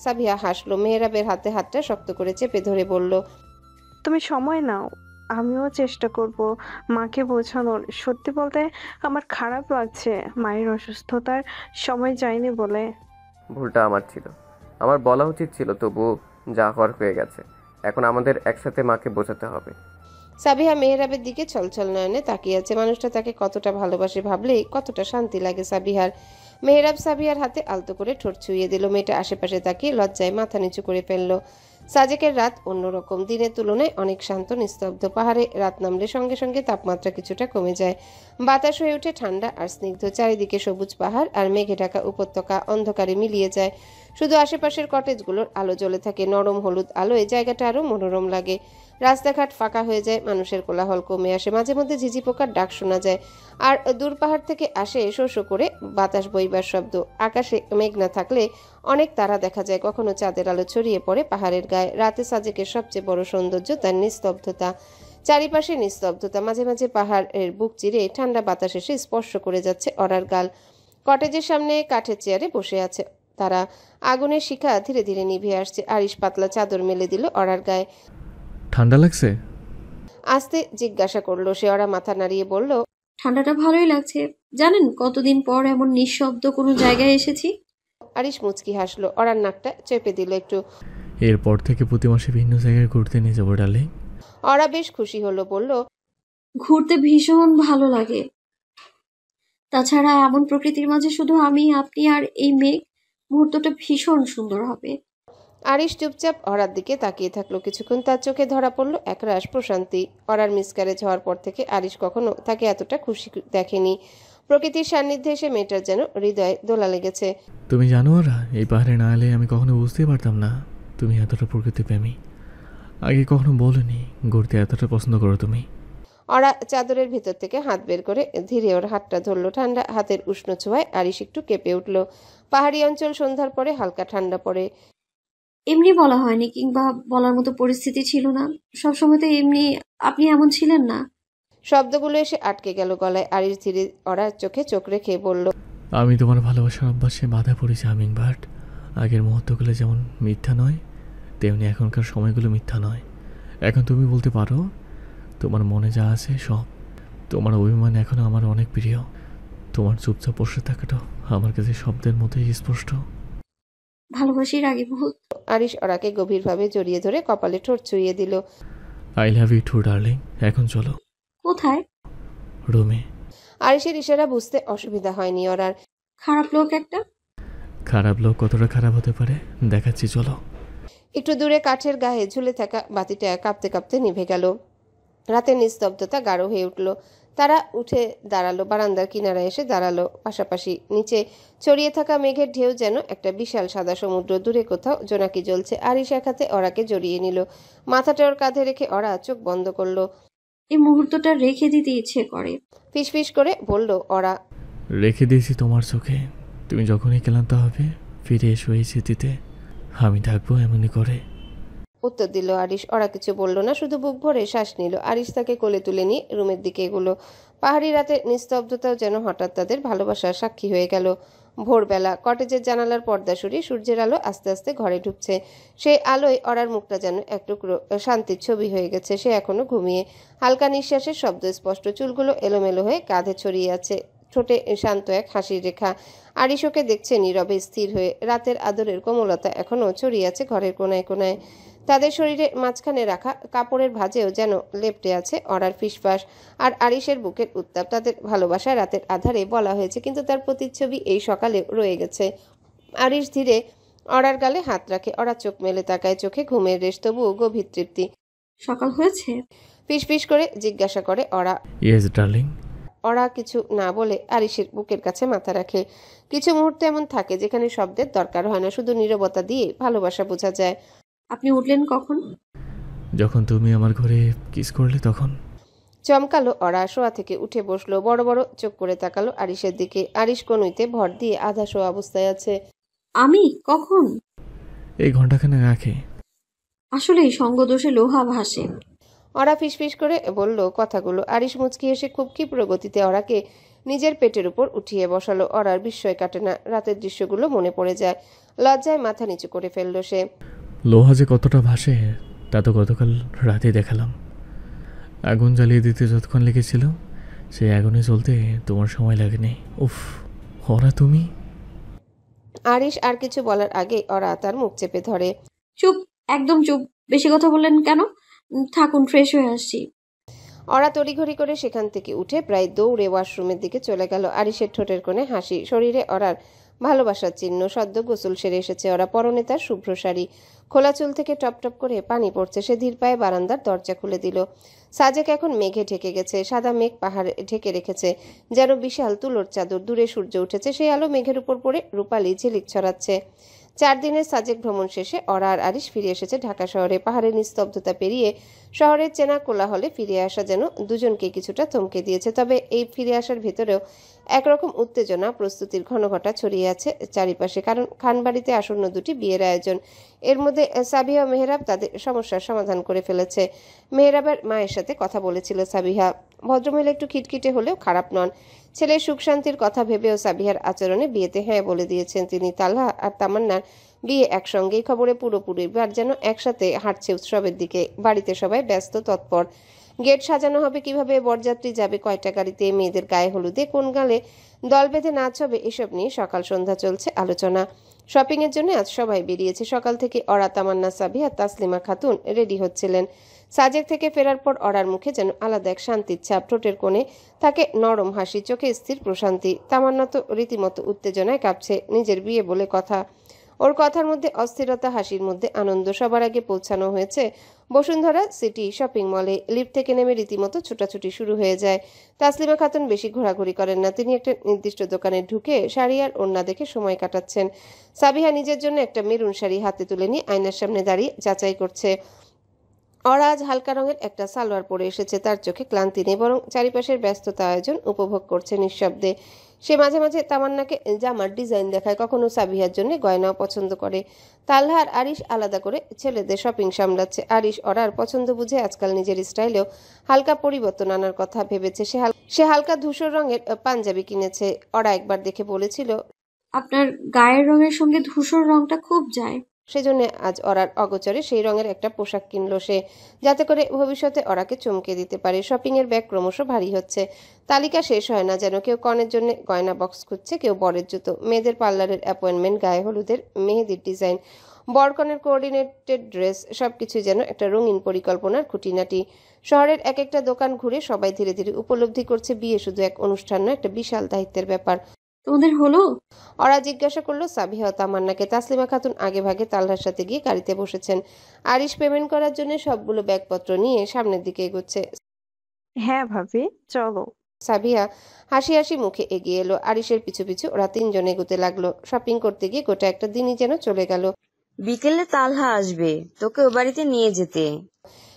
Speaker 2: সাবিহা হাসলো। মেহরাবের হাতে হাতটা শক্ত করে চেপে ধরে বলল,
Speaker 7: তুমি সময় নাও, আমিও চেষ্টা করব মাকে বোঝানোর। সত্যি বলতে আমার খারাপ লাগছে মায়ের অসুস্থতার সময় যায়নি বলে।
Speaker 19: ভুলটা আমার ছিল, আমার বলা উচিত ছিল, তবুও যা হওয়ার হয়ে গেছে। এখন আমাদের একসাথে মাকে বোঝাতে হবে।
Speaker 2: সাবিহা মেহরাবের দিকে ছলছল নয়নে তাকিয়ে আছে। মানুষটা তাকে কতটা ভালোবাসে ভাবলেই কতটা শান্তি লাগে সাবিহার। মেহরাব সাবিহার হাতে আলতো করে ঠোঁট ছুঁয়ে দিল। মেয়েটা আশেপাশে তাকিয়ে লজ্জায় মাথা নিচু করে ফেললো। সাজেকের রাত অন্যরকম, দিনের তুলনায় অনেক শান্ত নিস্তব্ধ। পাহাড়ে রাত নামলে সঙ্গে সঙ্গে তাপমাত্রা কিছুটা কমে যায়। বাতাস হয়ে ওঠে ঠান্ডা আর স্নিগ্ধ। চারিদিকে সবুজ পাহাড় আর মেঘে ঢাকা উপত্যকা অন্ধকারে মিলিয়ে যায়। শুধু আশেপাশের কটেজগুলোর আলো জ্বলে থাকে নরম হলুদ আলোয়। জায়গাটা আরো মনোরম লাগে। রাস্তাঘাট ফাঁকা হয়ে যায়, মানুষের কোলাহল কমে আসে। মাঝে মধ্যে ঝিঝি পোকার ডাক শোনা যায়, আর দূর পাহাড় থেকে আসে শো শো করে বাতাস বইবার শব্দ। আকাশে মেঘ না থাকলে অনেক তারা দেখা যায়, কখনো চাঁদের আলো ছড়িয়ে পড়ে পাহাড়ের গায়ে। রাতে সাজেকের সবচেয়ে বড় সৌন্দর্য তার নিস্তব্ধতা। চারিপাশে নিস্তব্ধতা, মাঝে মাঝে পাহাড়ের বুক চিরে ঠান্ডা বাতাস এসে স্পর্শ করে যাচ্ছে অরার গাল। কটেজের সামনে কাঠের চেয়ারে বসে আছে তারা। আগুনের শিখা ধীরে ধীরে নিভে আসছে। আরিশ পাতলা চাদর মেলে দিল অরার গায়ে।
Speaker 3: ঠান্ডা লাগছে?
Speaker 2: আস্তে জিজ্ঞাসা করলো সে। অরা মাথা নাড়িয়ে বলল,
Speaker 1: ঠান্ডাটা ভালোই লাগছে। জানেন কতদিন পর এমন নিঃশব্দ কোনো জায়গায় এসেছি?
Speaker 2: আরিশ মুচকি হাসলো। অরার নাকটা চেপে দিল একটু।
Speaker 3: এরপর থেকে প্রতি মাসে ভিন্ন জায়গায় ঘুরতে নিয়ে যাবো ডার্লিং।
Speaker 2: অরা বেশ খুশি হলো, বলল,
Speaker 1: ঘুরতে ভীষণ ভালো লাগে। তাছাড়া এমন প্রকৃতির মাঝে শুধু আমি, আপনি আর এই মেঘ, মুহূর্তটা ভীষণ সুন্দর হবে।
Speaker 2: আরিশ চুপচাপ অরার দিকে তাকিয়ে থাকলো কিছুক্ষণ। তার চোখে ধরা পড়লো একরাশ প্রশান্তি। অরার মিসক্যারেজ হওয়ার পর থেকে আরিশ কখনো তাকে এতটা খুশি দেখেনি। প্রকৃতির সান্নিধ্যে এসে মেয়েটার যেন হৃদয়ে দোলা লেগেছে।
Speaker 3: তুমি জানো ওরা, এই পাহাড়ে না এলে আমি কখনো বুঝতেই পারতাম না তুমি এতটা প্রকৃতি প্রেমী। আগে কখনো বলনি ঘুরতে এতটা পছন্দ করো তুমি।
Speaker 2: অরা চাদরের ভিতর থেকে হাত বের করে ধীরে ওর হাতটা ধরলো। ঠান্ডা হাতের উষ্ণ ছোঁয়ায় আরিশ একটু কেঁপে উঠল। পাহাড়ি অঞ্চল, সন্ধ্যার পরে হালকা ঠান্ডা পড়ে।
Speaker 1: এমনি বলা হয়নি, কিংবা বলার মতো পরিস্থিতি ছিল না। সবসময় তো এমনি আপনি এমন ছিলেন না।
Speaker 2: শব্দগুলো এসে আটকে গেল গলায়। আরিশ ধীরে অরার চোখে চোখ রেখে বলল,
Speaker 3: আমি তোমার ভালোবাসার অভ্যাসে বাধা পড়েছি আমিন বাট। আগের মুহূর্তগুলো যেমন মিথ্যা নয়, তেমনি এখনকার সময়গুলো মিথ্যা নয়। এখন তুমি বলতে পারো তোমার মনে যা আছে সব। তোমার অভিমান এখনো আমার অনেক প্রিয়। তোমার চুপচাপ বসে থাকাটাও আমার কাছে শব্দের মতোই স্পষ্ট।
Speaker 1: ভালোবাসি রাগী বহুত।
Speaker 2: আরিশ অরাকে গভীরভাবে জড়িয়ে ধরে কপালে ঠোঁট ছুঁয়ে দিল।
Speaker 3: I love you too darling. এখন চলো।
Speaker 1: কোথায়?
Speaker 3: রুমে।
Speaker 2: আরিশের ইশারা বুঝতে অসুবিধা হয়নি অরার।
Speaker 1: খারাপ লোক একটা।
Speaker 3: খারাপ লোক কতটা খারাপ হতে পারে দেখাচ্ছি, চলো।
Speaker 2: একটু দূরে কাঠের গায়ে ঝুলে থাকা বাতিটা কাঁপতে কাঁপতে নিভে গেল। রাতের নিস্তব্ধতা গাঢ় হয়ে উঠল। তারা উঠে দাঁড়ালো, বারান্দার কিনারায় এসে দাঁড়ালো পাশাপাশি। নিচে ছড়িয়ে থাকা মেঘের ঢেউ যেন একটা বিশাল সাদা সমুদ্র। দূরে কোথাও জোনাকি জ্বলছে। আরিশ এক হাতে ওরাকে জড়িয়ে নিল, মাথাটা ওর কাঁধে রেখে ওরা চোখ বন্ধ করলো।
Speaker 1: এই মুহূর্তটা রেখে দিতে ইচ্ছে করে,
Speaker 2: ফিসফিস করে বলল ওরা।
Speaker 3: রেখে দিয়েছি তোমার চোখে, তুমি যখনই ক্লান্ত হবে ফিরে এসো এই স্মৃতিতে, আমি থাকবো এমনই করে।
Speaker 2: উত্তর দিল আরিশ। ওরা কিছু বলল না, শুধু বুক ভরে শ্বাস নিল। আরিশ তাকে কোলে তুলে নিয়ে রুমের দিকে এগুলো। পাহাড়ি রাতের নিস্তব্ধতাও যেন হঠাৎ তাদের ভালোবাসার সাক্ষী হয়ে গেল। ভোরবেলা কটেজের জানালার পর্দা সরিয়ে সূর্যের আলো আস্তে আস্তে ঘরে ঢুকছে। সেই আলোয় ওরার মুখটা যেন এক টুকরো শান্তির ছবি হয়ে গেছে। সে এখনো ঘুমিয়ে। হালকা নিঃশ্বাসের শব্দ স্পষ্ট, চুলগুলো এলোমেলো হয়ে কাঁধে ছড়িয়ে আছে, ঠোঁটে শান্ত এক হাসির রেখা। আরিশ ওকে দেখছে নীরবে স্থির হয়ে। রাতের আদরের কোমলতা এখনো ছড়িয়ে আছে ঘরের কোনায় কোনায়। তাদের শরীরে মাঝখানে রাখা কাপড়ের ভাঁজেও যেন লেপ্টে আছে অরার ফিসফাস আর আরিশের বুকের উত্তাপ। তাদের ভালোবাসা রাতের আধারে বলা হয়েছে, কিন্তু তার প্রতিচ্ছবি এই সকালে রয়ে গেছে। আরিশ ধীরে অরার গালে হাত রাখে। ওরা চোখ মেলে তাকায়, চোখে ঘুমের রেশ, তবুও গভীর তৃপ্তি।
Speaker 1: সকাল হয়েছে?
Speaker 2: ফিসফিস করে জিজ্ঞাসা করে ওরা।
Speaker 3: Yes darling.
Speaker 2: ওরা কিছু না বলে আরিশের বুকের কাছে মাথা রাখে। কিছু মুহূর্ত এমন থাকে যেখানে শব্দের দরকার হয় না, শুধু নীরবতা দিয়ে ভালোবাসা বোঝা যায়।
Speaker 1: আপনি উঠলেন কখন?
Speaker 3: যখন তুমি আমার ঘরে কিস করলে তখন।
Speaker 2: চমকালো ওরা। শোয়া থেকে উঠে বসলো, বড় বড় চোখ করে তাকালো আরিশের দিকে। আরিশ কনুইতে ভর দিয়ে আধা শোয়া অবস্থায় আছে।
Speaker 1: আমি কখন?
Speaker 3: এই ঘন্টাখানেক আগে।
Speaker 1: আসলেই সঙ্গদোষে লোহা ভাসে।
Speaker 2: ওরা ফিসফিস করে বলল কথাগুলো। আরিশ মুচকি এসে খুব ক্ষিপ্র গতিতে ওরাকে নিজের পেটের উপর উঠিয়ে বসালো। ওরার বিস্ময় কাটে না। রাতের দৃশ্যগুলো মনে পড়ে যায়। লজ্জায় মাথা নিচু করে ফেললো সে।
Speaker 3: লোহা যে কতটা ভাসে তা তো গতকাল রাতে দেখালাম। আগুন জ্বালিয়ে দিতে যতক্ষণ লেগেছিল সেই আগুনে জ্বলতে তোমার সময় লাগেনি। উফ, ওরা তুমি।
Speaker 2: আরিশ আর কিছু বলার আগে ওরা তার মুখ চেপে ধরে।
Speaker 1: চুপ, একদম চুপ। বেশি কথা বললেন কেন? থাকুন, ফ্রেশ হয়ে আসছি।
Speaker 2: ওরা তড়িঘড়ি করে সেখান থেকে উঠে প্রায় দৌড়ে ওয়াশরুমের দিকে চলে গেল। আরিশের ঠোঁটের কোণে হাসি, শরীরে ওরার ভালোবাসার চিহ্ন। সদ্য গোসল সেরে এসেছে ওরা, পরনে তার শুভ্র শাড়ি, খোলা চুল থেকে টপ টপ করে পানি পড়ছে। সে ধীর পায়ে বারান্দার দরজা খুলে দিল। সাজেক এখন মেঘে ঢেকে গেছে। সাদা মেঘ পাহাড়ে ঢেকে রেখেছে যেন বিশাল তুলোর চাদর। দূরে সূর্য উঠেছে, সেই আলো মেঘের উপর পড়ে রূপালি ঝিলিক ছড়াচ্ছে। 4 দিনের সাজেক ভ্রমণ শেষে ওরা আর আরিশ ফিরে এসেছে ঢাকা শহরে। পাহাড়ের নিস্তব্ধতা পেরিয়ে শহরের চেনা কোলাহলে ফিরে আসা যেন দুজনকে কিছুটা থমকে দিয়েছে। তবে এই ফিরে আসার ভেতরেও একরকম উত্তেজনা, প্রস্তুতির ঘনঘটা ছড়িয়ে আছে চারিপাশে। কারণ খানবাড়িতে আসন্ন 2টি বিয়ের আয়োজন। এর মধ্যে সাবিহা ও মেহরাব তাদের সমস্যার সমাধান করে ফেলেছে। মেহরাবের মায়ের সাথে কথা বলেছিল সাবিহা। ভদ্রমহিলা একটু খিটখিটে হলেও খারাপ নন। ছেলের সুখ শান্তির কথা ভেবেও সাবিহার আচরণে বিয়েতে হ্যাঁ বলে দিয়েছেন তিনি। তালহা আর তামান্নার বিয়ে একসঙ্গেই। খবরে পুরোপুরি বার যেন একসাথে হাঁটছে উৎসবের দিকে। বাড়িতে সবাই ব্যস্ত তৎপর। গেট সাজানো হবে কিভাবে, বরযাত্রী যাবে কয়টা গাড়িতে, মেয়েদের গায়ে হলুদে কোন গালে দল বেঁধে নাচ হবে, এসব নিয়ে সকাল সন্ধ্যা চলছে আলোচনা। শপিং এর জন্য আজ সবাই বেরিয়েছে। সকাল থেকে ওরা, তামান্না, সাবিহা, তাসলিমা খাতুন রেডি হচ্ছিলেন। সাজেক থেকে ফেরার পর ওরার মুখে যেন আলাদা এক শান্তির ছাপ। ঠোঁটের কোণে থাকে নরম হাসি, চোখে স্থির প্রশান্তি। তামান্না তো রীতিমতো উত্তেজনায় কাঁপছে। নিজের বিয়ে বলে কথা। ওর কথার মধ্যে অস্থিরতা, হাসির মধ্যে আনন্দ। সবার আগে পৌঁছানো হয়েছে বসুন্ধরা সিটি শপিং মলে। লিফট থেকে নেমে রীতিমতো ছোটাছুটি শুরু হয়ে যায়। তাসলিমা খাতুন বেশি ঘোরাঘুরি করেন না। তিনি একটা নির্দিষ্ট দোকানে ঢুকে শাড়ি আর ওড়না দেখে সময় কাটাচ্ছেন। সাবিহা নিজের জন্য একটা মেরুন শাড়ি হাতে তুলে নিয়ে আয়নার সামনে দাঁড়িয়ে যাচাই করছে। ওরা আজ হালকা রঙের একটা সালোয়ার পরে এসেছে। তার চোখে ক্লান্তি নেই, বরং চারিপাশের ব্যস্ততা আয়োজন উপভোগ করছে নিঃশব্দে। সে মাঝে মাঝে তামান্নাকে জামার ডিজাইন দেখায়, কখনো সাবিহার জন্য গয়নাও পছন্দ করে। তালহা আর আরিশ আলাদা করে ছেলেদের শপিং সামলাচ্ছে। আরিশ ওরার পছন্দ বুঝে আজকাল নিজের স্টাইলেও হালকা পরিবর্তন আনার কথা ভেবেছে। সে হালকা ধূসর রঙের পাঞ্জাবি কিনেছে। ওরা একবার দেখে বলেছিল,
Speaker 1: আপনার গায়ের রঙের সঙ্গে ধূসর রংটা খুব যায়।
Speaker 2: সেজন্য আজ ওরার অগোচরে সেই রঙের একটা পোশাক কিনলো সে, যাতে করে ভবিষ্যতে ওরাকে চমকে দিতে পারে। শপিং এর ব্যাগ ক্রমশ ভারী হচ্ছে। তালিকা শেষ হয় না যেন। কেউ কনের জন্য গয়না বক্স খুঁজছে, কেউ বরের জুতো, মেয়েদের পার্লারের অ্যাপয়েন্টমেন্ট, গায়ে হলুদের মেহেদির ডিজাইন, বরকনের কোঅর্ডিনেটেড ড্রেস, সবকিছু যেন একটা রঙিন পরিকল্পনার খুঁটিনাটি। শহরের এক একটা দোকান ঘুরে সবাই ধীরে ধীরে উপলব্ধি করছে বিয়ে শুধু এক অনুষ্ঠান নয়, একটা বিশাল দায়িত্বের ব্যাপার।
Speaker 1: তোমাদের হলো?
Speaker 2: ওরা জিজ্ঞাসা করলো সাবিহা ও তামান্নাকে। তাসলিমা খাতুন আগে ভাগে তালহার সাথে গিয়ে গাড়িতে বসেছেন। আরিশ পেমেন্ট করার জন্য সবগুলো ব্যাগপত্র নিয়ে সামনের দিকে এগোচ্ছে।
Speaker 7: হ্যাঁ ভাবি, চলো।
Speaker 2: সাবিহা হাসি হাসি মুখে এগিয়ে এলো। আরিশের পিছু পিছু ওরা তিনজন এগোতে লাগলো। শপিং করতে গিয়ে গোটা একটা দিনই যেন চলে গেল।
Speaker 20: বিকেলে তালহা আসবে, তোকে ও বাড়িতে নিয়ে যেতে।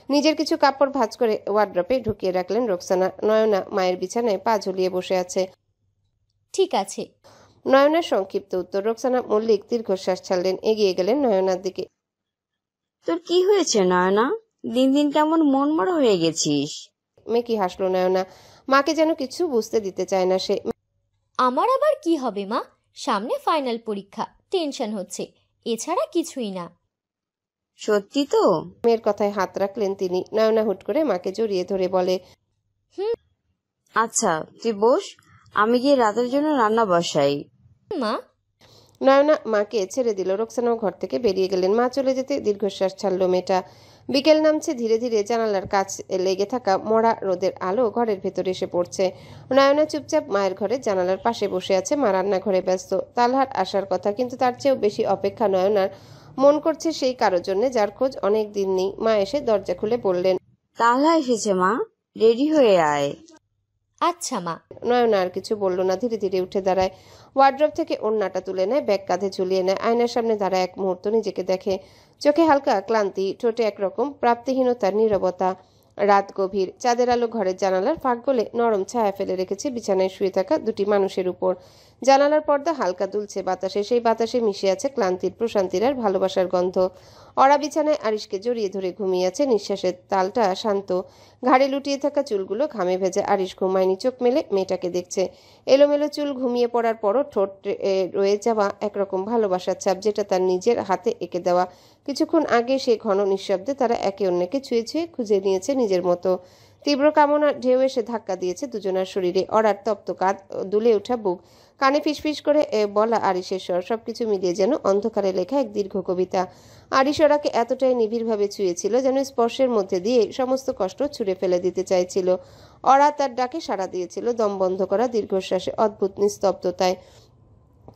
Speaker 2: নিজের কিছু কাপড় ভাঁজ করে ওয়ার্ড্রপে ঢুকিয়ে রাখলেন রোকসানা। নয়না মায়ের বিছানায় পা ঝুলিয়ে বসে আছে।
Speaker 10: ঠিক আছে।
Speaker 2: নয়নার সংক্ষিপ্ত উত্তর। রোকসানা মল্লিক দীর্ঘশ্বাস ছাড়লেন, এগিয়ে গেলেন নয়নার দিকে।
Speaker 20: তোর কি হয়েছে নয়না? দিন দিন কেমন মনমরা হয়ে গেছিস?
Speaker 2: মেকি হাসলো নয়না। মাকে যেন কিছু বুঝতে দিতে চায় না সে।
Speaker 10: আমার আবার কি হবে মা, সামনে ফাইনাল পরীক্ষা, টেনশন হচ্ছে, এছাড়া কিছুই না।
Speaker 20: সত্যি তো?
Speaker 2: মেয়ের কথায় হাত রাখলেন তিনি। নয়না হুট করে মাকে জড়িয়ে ধরে বলে,
Speaker 20: আচ্ছা তুই বস, আমি গিয়ে রাতের জন্য রান্না বসাই।
Speaker 10: মা।
Speaker 2: নয়না মাকে ছেড়ে দিল। রোকসানাও ঘর থেকে বেরিয়ে গেলেন। মা চলে যেতে দীর্ঘশ্বাস ছাড়ল মেয়েটা। বিকেল নামছে ধীরে ধীরে। জানালার কাছ লেগে থাকা মরা রোদের আলো ঘরের ভেতরে এসে পড়ছে। নয়না চুপচাপ মায়ের ঘরে জানালার পাশে বসে আছে। মা রান্নাঘরে ব্যস্ত। তালহার আসার কথা, কিন্তু তার চেয়েও বেশি অপেক্ষা নয়নার মন করছে সেই কারোর জন্য যার খোঁজ অনেক দিন নেই। মা এসে দরজা খুলে বললেন,
Speaker 20: তালহা এসেছে মা, রেডি হয়ে আয়।
Speaker 10: আচ্ছা মা।
Speaker 2: নয়না আর কিছু বলল না, ধীরে ধীরে উঠে দাঁড়ায়। ওয়ার্ড্রপ থেকে ওড়নাটা তুলে নেয়, ব্যাগ কাঁধে ঝুলিয়ে নেয়। আয়নার সামনে দাঁড়ায় এক মুহূর্ত, নিজেকে দেখে। চোখে হালকা ক্লান্তি, ঠোঁটে একরকম প্রাপ্তিহীনতার নীরবতা। রাত গভীর। চাঁদের আলো ঘরের জানালার ফাঁক গলে নরম ছায়া ফেলে রেখেছে বিছানায় শুয়ে থাকা দুটি মানুষের উপর। জানালার পর্দা হালকা দুলছে বাতাসে। সেই বাতাসে মিশে আছে ক্লান্তির, প্রশান্তির আর ভালোবাসার গন্ধ। ওরা বিছানায় আরিশকে জড়িয়ে ধরে ঘুমিয়ে আছে। নিঃশ্বাসের তালটা শান্ত। ঘাড়ে লুটিয়ে থাকা চুলগুলো ঘামে ভেজে। আরিশ ঘুমায়নি, চোখ মেলে মেয়েটাকে দেখছে। এলোমেলো চুল, ঘুমিয়ে পড়ার পরও ঠোঁট রয়ে যাওয়া একরকম ভালোবাসার ছাপ, যেটা তার নিজের হাতে এঁকে দেওয়া। কিছুক্ষণ আগে সে ঘন নিঃশব্দে তারা একে অন্যকে ছুঁয়ে ছুঁয়ে খুঁজে নিয়েছে নিজের মতো। তীব্র কামনা ঢেউ এসে ধাক্কা দিয়েছে দুজনার শরীরে। অরার তপ্ত কাঁধ, দুলে ওঠা বুক, কানে ফিসফিস করে বলা আরিশের স্বর, সবকিছু মিলিয়ে যেন অন্ধকারে লেখা এক দীর্ঘ কবিতা। আরিশ ওরাকে এতটাই নিবিড়ভাবে ছুঁয়েছিল যেন স্পর্শের মধ্যে দিয়ে সমস্ত কষ্ট ছুঁড়ে ফেলে দিতে চাইছিল। ওরা তার ডাকে সাড়া দিয়েছিল, দম বন্ধ করা দীর্ঘশ্বাসে, অদ্ভুত নিস্তব্ধতায়।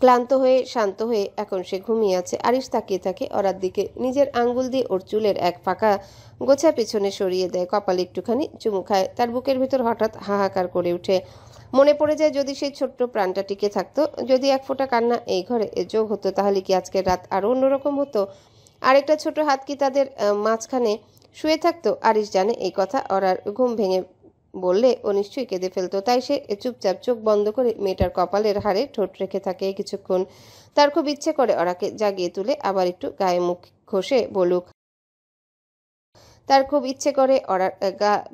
Speaker 2: ক্লান্ত হয়ে শান্ত হয়ে এখন সে ঘুমিয়ে আছে। আরিশ তাকিয়ে থাকে ওরার দিকে। নিজের আঙ্গুল দিয়ে ওর চুলের এক ফাঁকা গোছা পিছনে সরিয়ে দেয়। কপালে একটুখানি চুমু খায়। তার বুকের ভিতর হঠাৎ হাহাকার করে ওঠে। মনে পড়ে যায়, যদি সেই ছোট্ট প্রাণটা টিকে থাকতো, যদি এক ফোঁটা কান্না এই ঘরে যোগ হতো, তাহলে কি আজকের রাত আরো অন্যরকম হতো? আরেকটা ছোট হাত কি তাদের মাঝখানে শুয়ে থাকতো? আরিশ জানে এই কথা ওরার ঘুম ভেঙে বললে ও নিশ্চয়ই কেঁদে ফেলতো। তাই সে চুপচাপ চোখ বন্ধ করে মেয়েটার কপালের হাড়ে ঠোঁট রেখে থাকে কিছুক্ষণ। তার খুব ইচ্ছে করে ওরাকে জাগিয়ে তুলে আবার একটু গায়ে মুখ ঘষে বলুক। তার খুব ইচ্ছে করে ওরার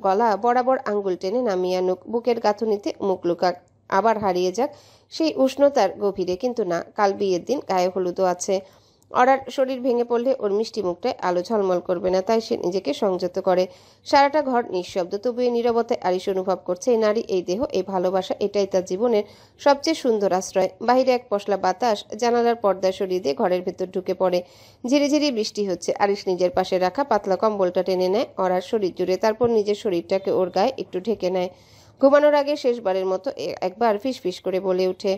Speaker 2: গলা বরাবর আঙ্গুল টেনে নামিয়ে আনুক, বুকের গাঁথুনিতে মুখ লুকাক, আবার হারিয়ে যাক সেই উষ্ণতার গভীরে। কিন্তু না, কাল বিয়ের দিন, গায়ে হলুদও আছে। ওরার শরীর ভেঙে পড়লে ওর মিষ্টি মুখটায় আলো ঝলমল করবে না, তাই সে নিজেকে সংযত করে। সারাটা ঘর নিঃশব্দ, তবু এই নীরবতায় আরিশ অনুভব করছে এই নারী, এই দেহ, এই ভালোবাসা, এটাই তার জীবনের সবচেয়ে সুন্দর আশ্রয়। বাহিরে এক পশলা বাতাস জানালার পর্দা সরিয়ে দিয়ে ঘরের ভেতর ঢুকে পড়ে। ঝিরিঝিরি বৃষ্টি হচ্ছে। আরিশ নিজের পাশে রাখা পাতলা কম্বলটা টেনে নেয় ওরার শরীর জুড়ে, তারপর নিজের শরীরটাকে ওর গায়ে একটু ঢেকে নেয়। ঘুমানোর আগে শেষবারের মতো একবার ফিসফিস করে বলে ওঠে।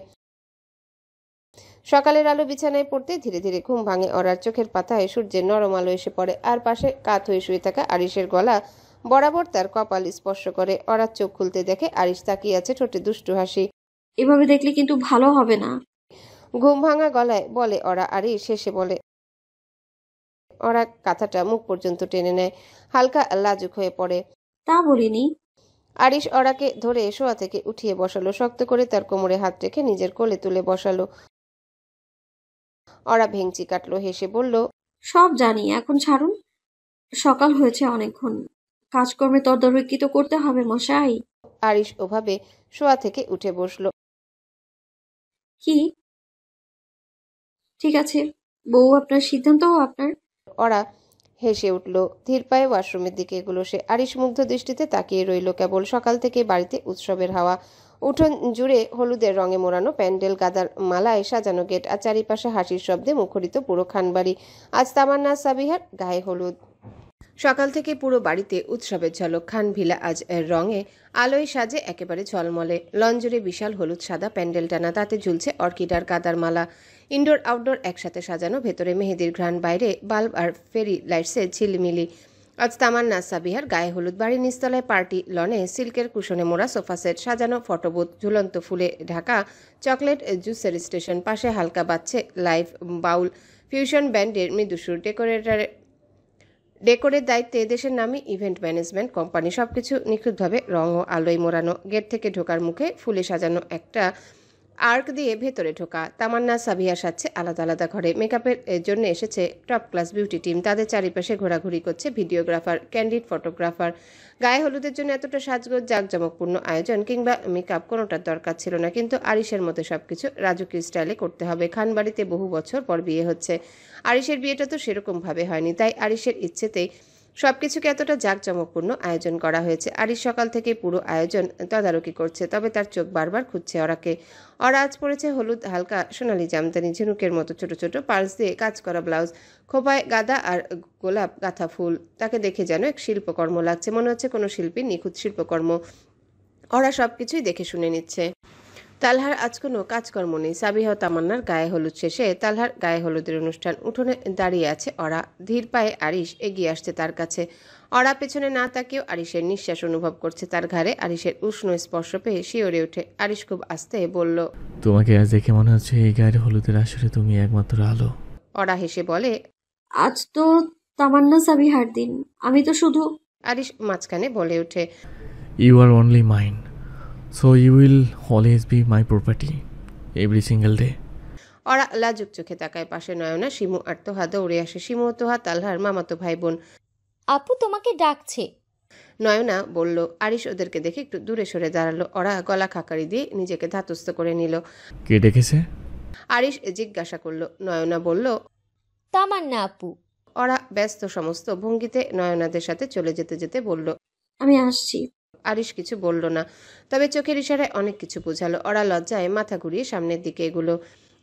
Speaker 2: সকালের আলো বিছানায় পড়তে ধীরে ধীরে ঘুম ভাঙে ওরার। চোখের পাতায় সূর্যের নরম আলো এসে পড়ে, আর পাশে কাত হয়ে শুয়ে থাকা আরিশের গলা বরাবর তার কপাল স্পর্শ করে। ওরার চোখ খুলতে দেখে আরিশ তাকিয়ে আছে, ঠোঁটে দুষ্টু হাসি।
Speaker 1: এভাবে দেখলে কিন্তু ভালো হবে না,
Speaker 2: ঘুম ভাঙা গলায় বলে ওরা। আরিশ শেষে বলে। ওরা কাঁথাটা মুখ পর্যন্ত টেনে নেয়, হালকা লাজুক হয়ে পড়ে।
Speaker 1: তা বলিনি।
Speaker 2: আরিশ ওরাকে ধরে শোয়া থেকে উঠিয়ে বসালো, শক্ত করে তার কোমরে হাত রেখে নিজের কোলে তুলে বসালো। ওরা ভেঙচি কাটলো, হেসে বলল,
Speaker 1: সব জানি, এখন ছাড়ুন, সকাল হয়েছে অনেকক্ষণ, কাজকর্মে তদারকি তো করতে হবে মশাই।
Speaker 2: আরিশ ওভাবে শোয়া থেকে উঠে বসলো।
Speaker 1: কি ঠিক আছে বউ, আপনার সিদ্ধান্তও আপনার।
Speaker 2: ওরা হেসে উঠল, ধীর পায়ে ওয়াশরুমের দিকে এগুলো সে। আরিশ মুগ্ধ দৃষ্টিতে তাকিয়ে রইল কেবল। সকাল থেকে বাড়িতে উৎসবের হাওয়া। উঠোন জুড়ে হলুদের রঙে মোড়ানো প্যান্ডেল, গাদার মালায় সাজানো গেট, আর চারিপাশে হাসির শব্দে মুখরিত পুরো খানবাড়ি। আজ তামান্না সাবিহার গায়ে হলুদ। সকাল থেকে পুরো বাড়িতে উৎসবের ঝলক। খান ভিলা আজ রঙে আলোয় সাজে একেবারে ঝলমলে। লঞ্জরে বিশাল হলুদ সাদা প্যান্ডেল টানা, তাতে ঝুলছে অর্কিড আর গাঁদার মালা। ইনডোর আউটডোর একসাথে সাজানো, ভেতরে মেহেদির ঘ্রাণ, বাইরে বাল্ব আর ফেরি লাইটসের ঝিলমিলি। আজ তামান্না সাবিহার গায়ে হলুদ। বাড়ির নিচতলায় পার্টি লনে সিল্কের কুশনে মোড়া সোফা সেট সাজানো, ফটোবুথ, ঝুলন্ত ফুলে ঢাকা চকলেট জুসের স্টেশন। পাশে হালকা বাজছে লাইভ বাউল, ফিউশন ব্যান্ডের মৃদুসুর। ডেকোরের দায়িত্বে দেশের নামী ইভেন্ট ম্যানেজমেন্ট কোম্পানি। সবকিছু নিখুঁতভাবে রং ও আলোয় মোড়ানো। গেট থেকে ঢোকার মুখে ফুলে সাজানো একটা আর্ক দিয়ে ভেতরে ঢোকা। তামান্না সাবিহা সাজছে আলাদা আলাদা ঘরে। মেকআপের জন্য এসেছে টপ ক্লাস বিউটি টিম। তাদের চারিপাশে ঘোরাঘুরি করছে ভিডিওগ্রাফার, ক্যান্ডিড ফটোগ্রাফার। গায়ে হলুদের জন্য এতটা সাজগোজ, জাঁকজমকপূর্ণ আয়োজন কিংবা মেকআপ কোনোটার দরকার ছিল না, কিন্তু আরিশের মতো সবকিছু রাজকীয় স্টাইলে করতে হবে। খানবাড়িতে বহু বছর পর বিয়ে হচ্ছে। আরিশের বিয়েটা তো সেরকম ভাবে হয়নি, তাই আরিশের ইচ্ছেতেই সবকিছুকে এতটা জাঁকজমকপূর্ণ আয়োজন করা হয়েছে। আরিশ সকাল থেকে পুরো আয়োজন তদারকি করছে, তবে তার চোখ বারবার খুঁজছে অরাকে। অরা আজ পড়েছে হলুদ হালকা সোনালি জামদানি, ঝিনুকের মতো ছোট ছোট পার্স দিয়ে কাজ করা ব্লাউজ, খোপায় গাঁদা আর গোলাপ গাঁথা ফুল। তাকে দেখে যেন এক শিল্পকর্ম লাগছে, মনে হচ্ছে কোনো শিল্পীর নিখুঁত শিল্পকর্ম। ওরা সবকিছুই দেখে শুনে নিচ্ছে। তালহার আজ কোনো কাজকর্ম নেই। সাবিহা ও তামান্নার গায়ে হলুদ শেষে তালহার গায়ে হলুদের অনুষ্ঠান। উঠোনে দাঁড়িয়ে আছে ওরা। ধীর পায়ে আরিশ এগিয়ে আসছে তার কাছে। ওরা পেছনে না তাকিয়েও আরিশের নিঃশ্বাস অনুভব করছে তার ঘাড়ে। আরিশের উষ্ণ স্পর্শ পেয়ে শিওরে ওঠে। আরিশ খুব আস্তে বলল,
Speaker 3: তোমাকে আজ দেখে মনে হচ্ছে এই গায়ের হলুদের আসরে তুমি একমাত্র আলো।
Speaker 2: ওরা হেসে বলে,
Speaker 1: আজ তো তামান্না সাবিহার দিন, আমি তো শুধু।
Speaker 2: আরিশ মাঝখানে বলে ওঠে,
Speaker 3: you are only mine, so you will always be my property every single day.
Speaker 2: ওরা লাজুক চোখে তাকায় পাশে নয়না, শিমু আর তোহা দৌড়ে আসে। শিমু ও তোহা তালহার মামাতো ভাই বোন।
Speaker 10: আপু তোমাকে ডাকছে।
Speaker 2: নয়না বলল। আরিশ ওদেরকে দেখে একটু দূরে সরে দাঁড়ালো। ওরা গলা খাকারি দিয়ে নিজেকে ধাতস্থ করে নিল।
Speaker 3: কে ডেকেছে?
Speaker 2: আরিশ জিজ্ঞাসা করলো। নয়না বলল,
Speaker 10: তামান্না আপু।
Speaker 2: ওরা ব্যস্ত সমস্ত ভঙ্গিতে নয়নাদের সাথে চলে যেতে যেতে বলল,
Speaker 1: আমি আসছি।
Speaker 2: আরিশ কিছু বলল না, তবে চোখের ইশারায় অনেক কিছু বোঝালো। ওরা লজ্জায় মাথা ঘুরিয়ে সামনের দিকে এগুলো।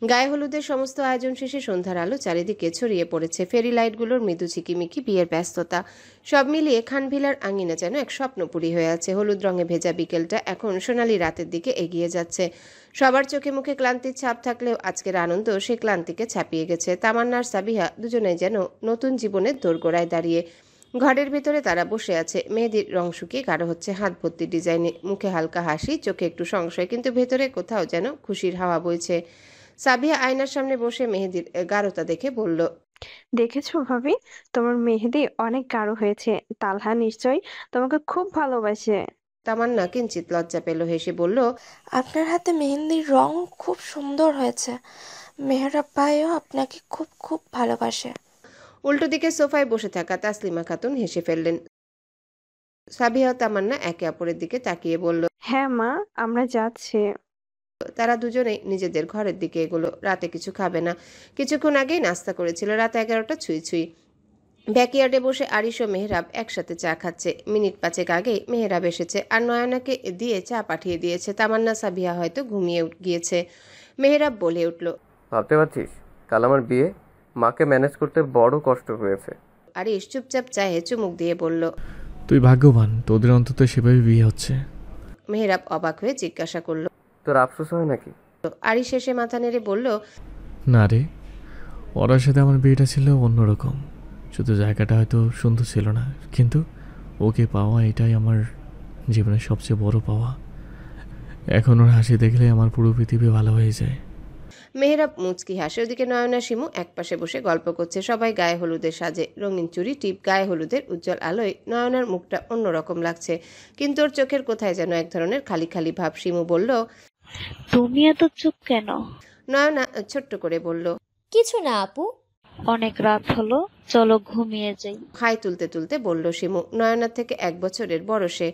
Speaker 2: গায়ে হলুদের সমস্ত আয়োজন শেষে সন্ধ্যার আলো চারিদিকে ছড়িয়ে পড়েছে। ফেরি লাইটগুলোর মৃদু ঝিকিমিকি, বিয়ের ব্যস্ততা, সব মিলিয়ে খানভিলার আঙিনা যেন এক স্বপ্নপুরী হয়ে আছে। হলুদ রঙে ভেজা বিকেলটা এখন সোনালি রাতের দিকে এগিয়ে যাচ্ছে। সবার চোখে মুখে ক্লান্তির ছাপ থাকলেও আজকের আনন্দ সে ক্লান্তিকে ছাপিয়ে গেছে। তামান্নার সাবিহা দুজনেই যেন নতুন জীবনের দোরগোড়ায় দাঁড়িয়ে। ঘরের ভেতরে তারা বসে আছে। মেহেদির রং শুকিয়ে গাঢ় হচ্ছে হাত ভর্তি ডিজাইনে। মুখে হালকা হাসি, চোখে একটু সংশয়, কিন্তু ভেতরে কোথাও যেন খুশির হাওয়া বইছে। সাবিহা আয়নার সামনে বসে মেহেদির গাঢ়তা দেখে বলল,
Speaker 7: দেখেছো ভাবি, তোমার মেহেদি অনেক গাঢ় হয়েছে। তালহা নিশ্চয়ই তোমাকে খুব ভালোবাসে।
Speaker 2: তামান্না কিঞ্চিত লজ্জা পেল, হেসে বলল,
Speaker 15: আপনার হাতে মেহেন্দির রং খুব সুন্দর হয়েছে। মেহরাব ভাইও আপনাকে খুব খুব ভালোবাসে।
Speaker 2: উল্টো দিকে সোফায় বসে থাকা তাসলিমা খাতুন হেসে ফেললেন। সাবিহা ও তামান্না একে অপরের দিকে তাকিয়ে বলল,
Speaker 7: হ্যাঁ মা, আমরা যাচ্ছি।
Speaker 2: তারা দুজনেই নিজেদের ঘরের দিকে এগুলো। রাতে কিছু খাবে না, কিছুক্ষণ আগেই নাস্তা করেছিল। রাত 11টা ছুঁই ছুঁই। ব্যাকইয়ার্ডে বসে আরিশ ও মেহরাব একসাথে চা খাচ্ছে। মিনিট 5 আগেই মেহরাব এসেছে আর নয়নাকে দিয়ে চা পাঠিয়ে দিয়েছে। তামান্না সাবিহা হয়তো ঘুমিয়ে গিয়েছে। মেহরাব বলে উঠল,
Speaker 19: ভাবতে পারছিস কাল আমার বিয়ে, মাকে ম্যানেজ করতে বড় কষ্ট হয়েছে।
Speaker 2: আরিশ চুপচাপ চায়ে চুমুক দিয়ে বলল,
Speaker 3: তুই ভাগ্যবান, তোদের অন্তত সেভাবে বিয়ে হচ্ছে।
Speaker 2: মেহরাব অবাক হয়ে জিজ্ঞাসা করল,
Speaker 19: তোর আফসোস হয় নাকি?
Speaker 2: আরিশ শেষে মাথা নেড়ে বলল,
Speaker 3: না রে, ওরার সাথে আমার বিয়েটা ছিল অন্যরকম। শুধু জায়গাটা হয়তো সুন্দর ছিল না, কিন্তু ওকে পাওয়া এটাই আমার জীবনের সবচেয়ে বড় পাওয়া। এখন ওর হাসি দেখলে আমার পুরো পৃথিবী ভালো হয়ে যায়।
Speaker 2: মেহরাব মুচকি হাসে। ওদিকে নয়না শিমু একপাশে বসে গল্প করছে। সবাই গায়ে হলুদের সাজে, রঙিন চুড়ি, টিপ। গায়ে হলুদের উজ্জ্বল আলোয় নয়নার মুখটা অন্যরকম লাগছে, কিন্তু ওর চোখের কোথায় যেন এক ধরনের খালি খালি ভাব। শিমু বলল,
Speaker 8: তুমি এত চুপ কেন?
Speaker 2: নয়না ছোট্ট করে বলল,
Speaker 10: কিছু না আপু।
Speaker 8: অনেক রাত হলো, চলো ঘুমিয়ে যাই।
Speaker 2: হাই তুলতে তুলতে বলল শিমু। নয়নার থেকে 1 বছরের বড় সে।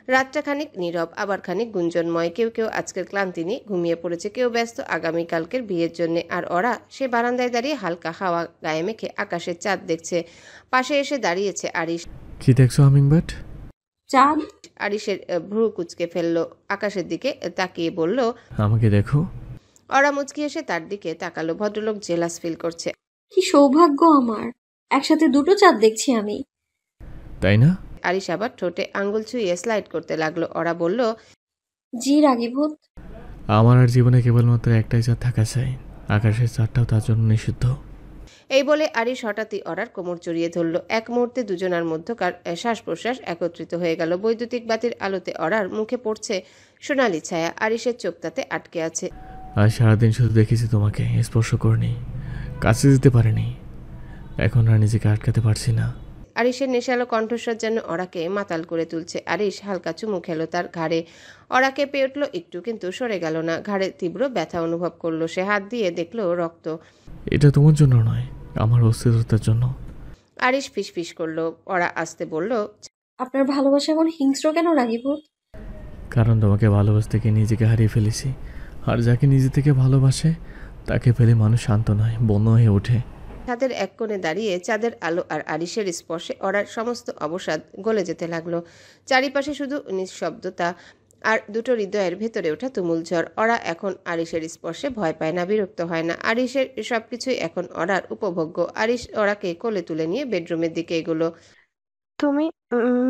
Speaker 2: রাতটা খানিক নীরব, আবার খানিক গুঞ্জনময়। কেউ কেউ আজকের ক্লান্তি নিয়ে ঘুমিয়ে পড়েছে, কেউ ব্যস্ত আগামীকালকের বিয়ের জন্য। আর ওরা সে বারান্দায় দাঁড়িয়ে হালকা হাওয়া গায়ে মেখে আকাশের চাঁদ দেখছে। পাশে এসে দাঁড়িয়েছে আরিশ।
Speaker 3: কি দেখছো হামিংবার্ড?
Speaker 1: চাঁদ।
Speaker 2: আরিশের ভ্রু কুচকে ফেললো, আকাশের দিকে তাকিয়ে বলল,
Speaker 3: আমাকে দেখো।
Speaker 2: ওরা মুচকি এসে তার দিকে তাকালো। ভদ্রলোক জেলাস ফিল করছে।
Speaker 1: কি সৌভাগ্য আমার, একসাথে দুটো চাঁদ দেখছি আমি।
Speaker 3: তাই না?
Speaker 2: আরিশ আবার ঠোঁটে আঙ্গুল ছুঁয়ে স্লাইড করতে লাগলো। ওরা বলল,
Speaker 1: জি রাগীভূত।
Speaker 3: আমার আর জীবনে কেবলমাত্র একটাই চাঁদ থাকা চাই, আকাশের চাঁদটাও তার জন্য নিষিদ্ধ।
Speaker 2: এই বলে আরিশ হঠাৎই ওরার কোমর জড়িয়ে ধরল। এক মুহূর্তে দুজনার মধ্যকার শ্বাস প্রশ্বাস একত্রিত হয়ে গেল। বৈদ্যুতিক বাতির আলোতে ওরার মুখে পড়ছে সোনালি ছায়া। আরিশের চোখ তাতে আটকে আছে।
Speaker 3: আজ সারাদিন শুধু দেখেছি তোমাকে, স্পর্শ করিনি, কাছে যেতে পারিনি। এখন আর নিজেকে আটকাতে পারছি না।
Speaker 2: আরিশের নেশালো কণ্ঠস্বর যেন ওরাকে মাতাল করে তুলছে। আরিশ হালকা চুমু খেলো তার ঘাড়ে। ওরা কেঁপে উঠল একটু, কিন্তু সরে গেল না। ঘাড়ে তীব্র ব্যথা অনুভব করলো সে। হাত দিয়ে দেখলো রক্ত।
Speaker 3: এটা তোমার জন্য নয়, আমার অস্থিরতার জন্য।
Speaker 2: আরিশ ফিসফিস করলো। ওরা আসতে বলল,
Speaker 1: আপনার ভালোবাসা এমন হিংস্র কেন রাগীভূত?
Speaker 3: কারণ তোমাকে ভালোবাসতে গিয়ে নিজেকে হারিয়ে ফেলেছি। আর যাকে নিজে থেকে ভালোবাসে তাকে ফেলে মানুষ শান্ত নয়, বন্য হয়ে ওঠে।
Speaker 2: ছাদের এক কোণে দাঁড়িয়ে চাঁদের আলো আর আরিশের স্পর্শে ওরার সমস্ত অবসাদ গলে যেতে লাগলো। চারিপাশে শুধু নিঃশব্দতা আর দুটো হৃদয়ের ভেতরে ওঠা তুমুল ঝড়। ওরা এখন আরিশের স্পর্শে ভয় পায় না, বিরক্ত হয় না। আরিশের সবকিছুই এখন ওরার উপভোগ্য। আরিশ ওরাকে কোলে তুলে নিয়ে বেডরুমের দিকে এগোলো।
Speaker 7: তুমি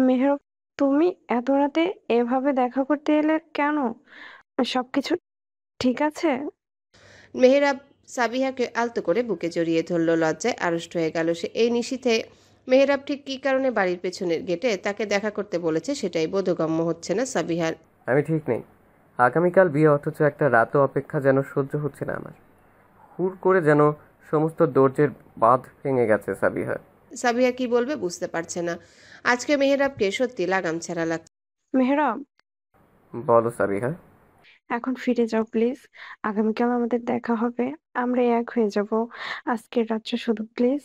Speaker 7: মেহর, তুমি এত রাতে এভাবে দেখা করতে এলে কেন? সবকিছু ঠিক আছে?
Speaker 2: মেহেরাব সাবিহাকে আলতো করে বুকে জড়িয়ে ধরল। লজ্জায় আড়ষ্ট হয়ে গেল সে। এই নিশীথে মেহেরাব ঠিক কী কারণে বাড়ির পেছনের গেটে তাকে দেখা করতে বলেছে সেটাই বোধগম্য হচ্ছে না সাবিহার।
Speaker 19: আমি ঠিক নেই। আগামীকাল বিয়ে, অথচ একটা রাতও অপেক্ষা যেন সহ্য হচ্ছে না আমার। হুড় করে যেন সমস্ত দরজের বাঁধ ভেঙে গেছে সাবিহা।
Speaker 2: সাবিহা কি বলবে বুঝতে পারছে না। আজকে মেহেরাবকে সত্যি লাগাম ছাড়া লাগছে।
Speaker 7: মেহরাব,
Speaker 19: বলো সাবিহা।
Speaker 7: এখন ফিরে যাও প্লিজ। আগামীকাল আমাদের দেখা হবে, আমরা এক হয়ে যাব। আজকের রাতটা শুধু প্লিজ।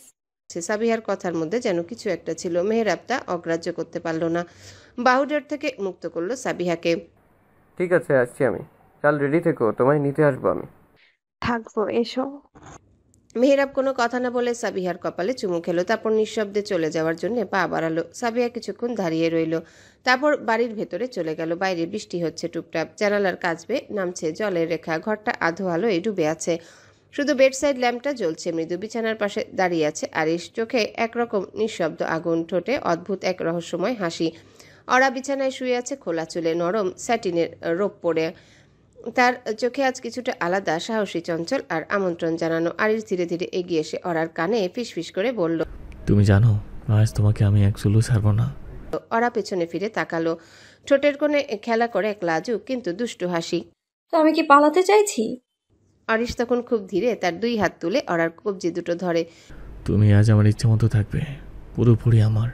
Speaker 2: সাবিহার কথার মধ্যে যেন কিছু একটা ছিল। মেহেরাব তা অগ্রাহ্য করতে পারল না। বাহুডোর থেকে মুক্ত করলো সাবিহাকে।
Speaker 19: ঠিক আছে, আসছি আমি। কাল রেডি থেকো, তোমায় নিতে আসবো আমি।
Speaker 7: থাকবো, এসো।
Speaker 2: মেহেরাব কোনো কথা না বলে সাবিহার কপালে চুমু খেলো। তারপর নিঃশব্দে চলে যাওয়ার জন্য পা বাড়ালো। সাবিহা কিছুক্ষণ দাঁড়িয়ে রইল। তারপর বাড়ির ভেতরে চলে গেল। বাইরে বৃষ্টি হচ্ছে টুপটাপ। জানালার কাচ বেয়ে নামছে জলের রেখা। ঘরটা আধো আলোয় ডুবে আছে। শুধু বেডসাইড ল্যাম্পটা জ্বলছে মৃদু। বিছানার পাশে দাঁড়িয়ে আছে আরিশ। চোখে একরকম নিঃশব্দ আগুন, ঠোঁটে অদ্ভুত এক রহস্যময় হাসি। ওরা বিছানায় শুয়ে আছে খোলা চুলে, নরম স্যাটিনের রোপ পরে। তার চোখে আজ কিছুটা আলাদা, সাহসী, চঞ্চল আর আমন্ত্রণ জানানো। আরিশ ধীরে ধীরে এগিয়ে এসে ওরার কানে ফিসফিস করে বলল,
Speaker 3: তুমি জানো আজ তোমাকে আমি এক চুলও ছাড়বো না।
Speaker 2: ওরা পেছনে ফিরে তাকালো। ঠোঁটের কোণে খেলা করে এক লাজুক কিন্তু দুষ্টু হাসি।
Speaker 1: তো আমি কি পালাতে চাইছি?
Speaker 2: আরিশ তখন খুব ধীরে তার দুই হাত তুলে ওরার কবজি দুটো ধরে।
Speaker 3: তুমি আজ আমার ইচ্ছে মতো থাকবে, পুরোপুরি আমার।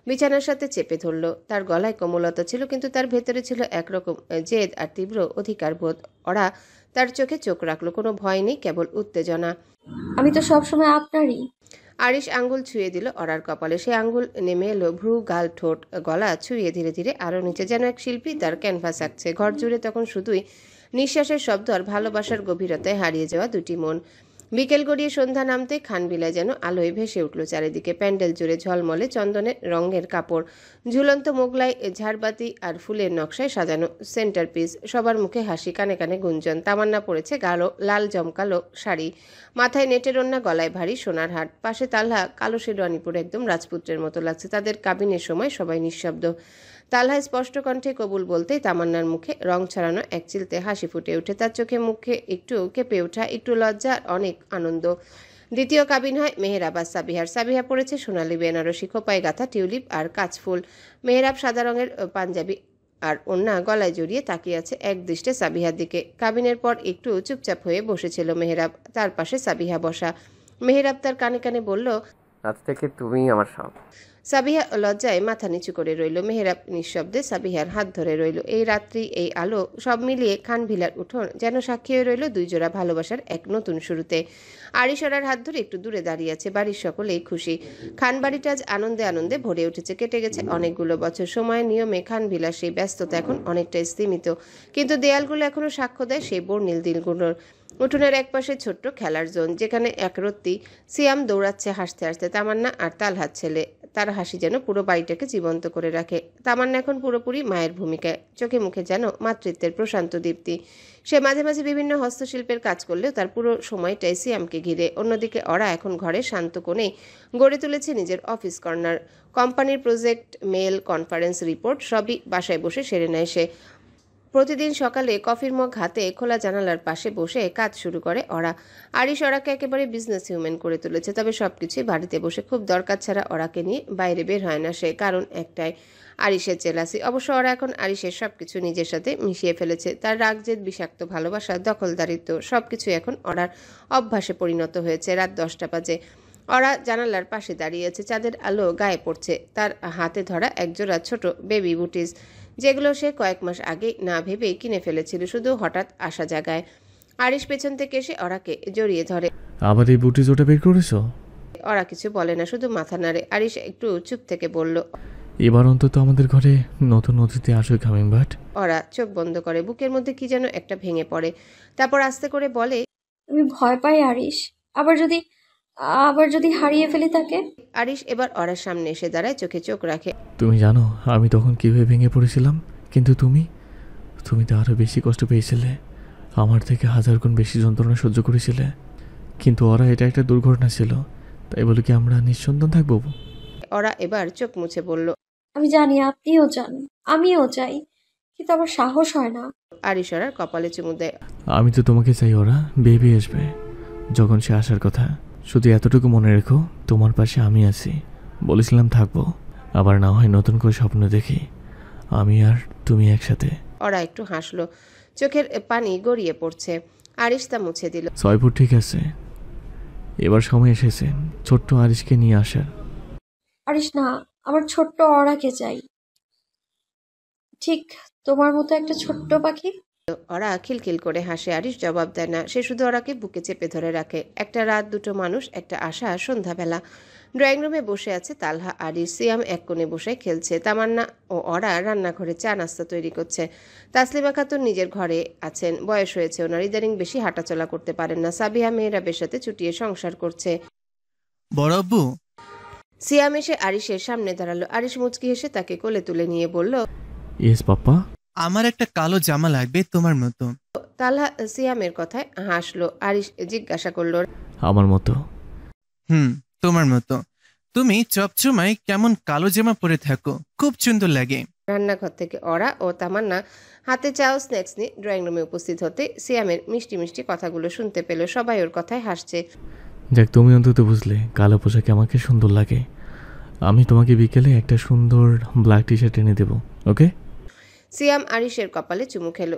Speaker 2: বিছানার সাথে চেপে ধরল। তার গলায় কোমলতা ছিল, কিন্তু তার ভেতরে ছিল একরকম জেদ আর তীব্র অধিকার বোধ। ওরা তার চোখে চোখ রাখলো। কোনো ভয় নেই, কেবল উত্তেজনা।
Speaker 1: আমি তো সবসময় আপনারই।
Speaker 2: আরিশ আঙ্গুল ছুঁয়ে দিল ওরার কপালে। সে আঙ্গুল নেমে এলো ভ্রু, গাল, ঠোঁট, গলা ছুঁয়ে ধীরে ধীরে আরো নিচে, যেন এক শিল্পী তার ক্যানভাস আঁকছে। ঘর জুড়ে তখন শুধুই নিঃশ্বাসের শব্দ আর ভালোবাসার গভীরতায় হারিয়ে যাওয়া দুটি মন। বিকেল গড়িয়ে সন্ধ্যা নামতে খানবিলায় যেন আলোয় ভেসে উঠল চারিদিকে। প্যান্ডেল জুড়ে ঝলমলে চন্দনের রঙের কাপড়, ঝুলন্ত মোগলাই, ঝাড়বাতি আর ফুলের নকশায় সাজানো সেন্টারপিস। সবার মুখে হাসি, কানে কানে গুঞ্জন। তামান্না পড়েছে গাঢ় লাল জমকালো শাড়ি, মাথায় নেটের ওড়না, গলায় ভারী সোনার হাট। পাশে তালহা কালো শেরওয়ানি পরে একদম রাজপুত্রের মতো লাগছে। তাদের কাবিনের সময় সবাই নিঃশব্দ। তালহা স্পষ্ট কণ্ঠে কবুল বলতেই তামান্নার মুখে রং ছড়ানো এক চিলতে হাসি ফুটে ওঠে। তার চোখে মুখে একটু কেঁপে ওঠা, একটু লজ্জা আর অনেক আনন্দ। দ্বিতীয় কাবিন হয় মেহেরাব আর সাবিহার। সাবিহা পড়েছে সোনালি বেনারসি, খোপায় গাঁথা টিউলিপ আর কাঁচফুল। মেহেরাব সাদা রঙের পাঞ্জাবি আর ওড়না গলায় জড়িয়ে তাকিয়ে আছে এক দৃষ্টে সাবিহার দিকে। কাবিনের পর একটু চুপচাপ হয়ে বসেছিল মেহেরাব। তার পাশে সাবিহা বসা। মেহেরাব তার কানে কানে বলল,
Speaker 19: আজ থেকে তুমি আমার সব।
Speaker 2: সাবিহা লজ্জায় মাথা নিচু করে রইল। মেহেরাব নিঃশব্দে সাবিহার হাত ধরে রইল। এই রাত্রি, এই আলো, সব মিলিয়ে খানভিলার উঠোন যেন সাক্ষী হয়ে রইল দুই জোড়া ভালোবাসার এক নতুন শুরুতে। আরিশরার হাত ধরে একটু দূরে দাঁড়িয়ে আছে। বাড়ির সকলেই খুশি। খানবাড়িটা আজ আনন্দে আনন্দে ভরে উঠেছে। কেটে গেছে অনেকগুলো বছর। সময়ের নিয়মে খানভিলার সেই ব্যস্ততা এখন অনেকটাই স্তীমিত, কিন্তু দেয়ালগুলো এখনো সাক্ষ্য দেয় সেই বর্ণিল দিনগুলোর। উঠোনের একপাশে ছোট্ট খেলার জোন, যেখানে একরত্তি সিয়াম দৌড়াচ্ছে হাসতে হাসতে। তামান্না আর তালহার ছেলে তার হাসি যেন পুরো বাড়িটাকে জীবন্ত করে রাখে। তামান্না এখন পুরোপুরি মায়ের ভূমিকায়, চোখে মুখে যেন মাতৃত্বের প্রশান্ত দীপ্তি। সে মাঝে মাঝে বিভিন্ন হস্তশিল্পের কাজ করলেও তার পুরো সময়টাই সিয়ামকে ঘিরে। অন্যদিকে ওরা এখন ঘরে শান্ত কোণে গড়ে তুলেছে নিজের অফিস কর্নার। কোম্পানির প্রজেক্ট, মেল, কনফারেন্স, রিপোর্ট সবই বাসায় বসে সেরে নেয় সে। প্রতিদিন সকালে কফির মগ হাতে খোলা জানালার পাশে বসে কাজ শুরু করে ওরা। আরিশ ওরাকে একেবারে বিজনেস হিউম্যান করে তুলেছে, তবে সবকিছুই বাড়িতে বসে খুব দরকার ছাড়া ওরাকে নিয়ে বাইরে বের হয় না সে। কারণ একটাই, আরিশের জেলাসি। অবশ্য ওরা এখন আরিশের সবকিছু নিজের সাথে মিশিয়ে ফেলেছে। তার রাগ, জেদ, বিষাক্ত ভালোবাসা, দখলদারিত্ব সবকিছু এখন ওরার অভ্যাসে পরিণত হয়েছে। রাত 10টা বাজে। ওরা জানালার পাশে দাঁড়িয়ে আছে, চাঁদের আলো গায়ে পড়ছে। তার হাতে ধরা একজোড়া ছোট বেবি বুটিস, যেগুলো সে কয়েক মাস আগে না ভেবেই কিনে ফেলেছিল শুধু হঠাৎ আসা জায়গায়। আরিশ পেছন থেকে এসে ওরাকে জড়িয়ে ধরে।
Speaker 3: আবার এই বুটি জোটা বের করেছো?
Speaker 2: ওরা কিছু বলে না, শুধু মাথা নাড়ে। আরিশ একটু চুপ থেকে বলল,
Speaker 3: এবার অন্তত আমাদের ঘরে নতুন অতিথি আসবে কামিং বাট।
Speaker 2: ওরা চোখ বন্ধ করে, বুকের মধ্যে কি যেন একটা ভেঙে পড়ে। তারপর আস্তে করে বলে,
Speaker 1: আমি ভয় পাই আরিশ, আবার যদি হারিয়ে ফেলি তাকে।
Speaker 2: আরিশ এবার ওরার সামনে এসে দাঁড়ায়, চোখে চোখ রাখে।
Speaker 3: তুমি জানো আমি তখন কিভাবে ভেঙে পড়েছিলাম, কিন্তু তুমি তো আরো বেশি কষ্ট পেয়েছিলে, আমার থেকে 1000 গুণ বেশি যন্ত্রণা সহ্য করেছিলে। কিন্তু ওরা এটা একটা দুর্ঘটনা ছিল, তাই বলে কি আমরা নিঃসন্তান থাকবো?
Speaker 2: ওরা এবার চোখ মুছে বলল,
Speaker 1: আমি জানি, আপনিও চান, আমিও চাই, কিন্তু আমার সাহস হয় না।
Speaker 2: আরিশ ওরার কপালে চুমু দেয়।
Speaker 3: আমি তো তোমাকে চাই, ওরা বেবি আসবে যখন সে আসার কথা। শুধু এতটুকু মনে রেখো, তোমার পাশে আমি আছি। বলেছিলাম থাকবো, আবার না হয় নতুন করে স্বপ্ন দেখি আমি আর তুমি একসাথে।
Speaker 2: ওরা একটু হাসলো, চোখের পানি গড়িয়ে পড়ছে। আরিশ তা মুছে দিল।
Speaker 3: 6 ফুট ঠিক আছে, এবার সময় এসেছে ছোট্ট আরিশকে নিয়ে আসার।
Speaker 1: আরিশ না, আমার ছোট্ট ওরাকে চাই, ঠিক তোমার মতো একটা ছোট্ট পাখি।
Speaker 2: ওরা খিলখিল করে হাসে। আরিশ জবাব দেয় না, সে শুধু ওরাকে বুকে চেপে ধরে রাখে। একটা রাত, দুটো মানুষ, একটা আশা। সন্ধ্যাবেলা ড্রয়িং রুমে বসে আছে তালহা, আরিশ, সিয়াম এক কোণে বসে খেলছে। তামান্না ও ওরা রান্নাঘরে চা নাস্তা তৈরি করছে। তাসলিমা খাতুন নিজের ঘরে আছেন, বয়স হয়েছে ওনার, ইদানিং বেশি হাঁটাচলা করতে পারেন না। সাবিহা মেহরাবের সাথে চুটিয়ে সংসার করছে।
Speaker 21: বড় আব্বু।
Speaker 2: সিয়াম এসে আরিশের সামনে দাঁড়ালো। আরিশ মুচকি হেসে তাকে কোলে তুলে নিয়ে বলল,
Speaker 3: ইয়েস পাপ্পা।
Speaker 21: আমার একটা কালো জামা লাগবে তোমার মতো।
Speaker 2: তালহা সিয়ামের কথায় হাসলো। আরিশ জিজ্ঞাসা করলো,
Speaker 3: আমার মতো?
Speaker 21: তোমার মতো। তুমি সবসময় কেমন কালো জামা পরে থাকো, খুব সুন্দর লাগে।
Speaker 2: রান্নাঘর থেকে ওরা ও তামান্না হাতে চা ও স্ন্যাক্স নিয়ে ড্রয়িং রুমে উপস্থিত হতে সিয়ামের মিষ্টি মিষ্টি কথাগুলো শুনতে পেল। সবাই ওর কথায় হাসছে।
Speaker 3: যাক, তুমি অন্তত বুঝলে কালো পোশাকে আমাকে সুন্দর লাগে। আমি তোমাকে বিকেলে একটা সুন্দর ব্ল্যাক টি শার্ট এনে দেবো, ওকে?
Speaker 2: সিয়াম আরিশের কপালে চুমু খেলো।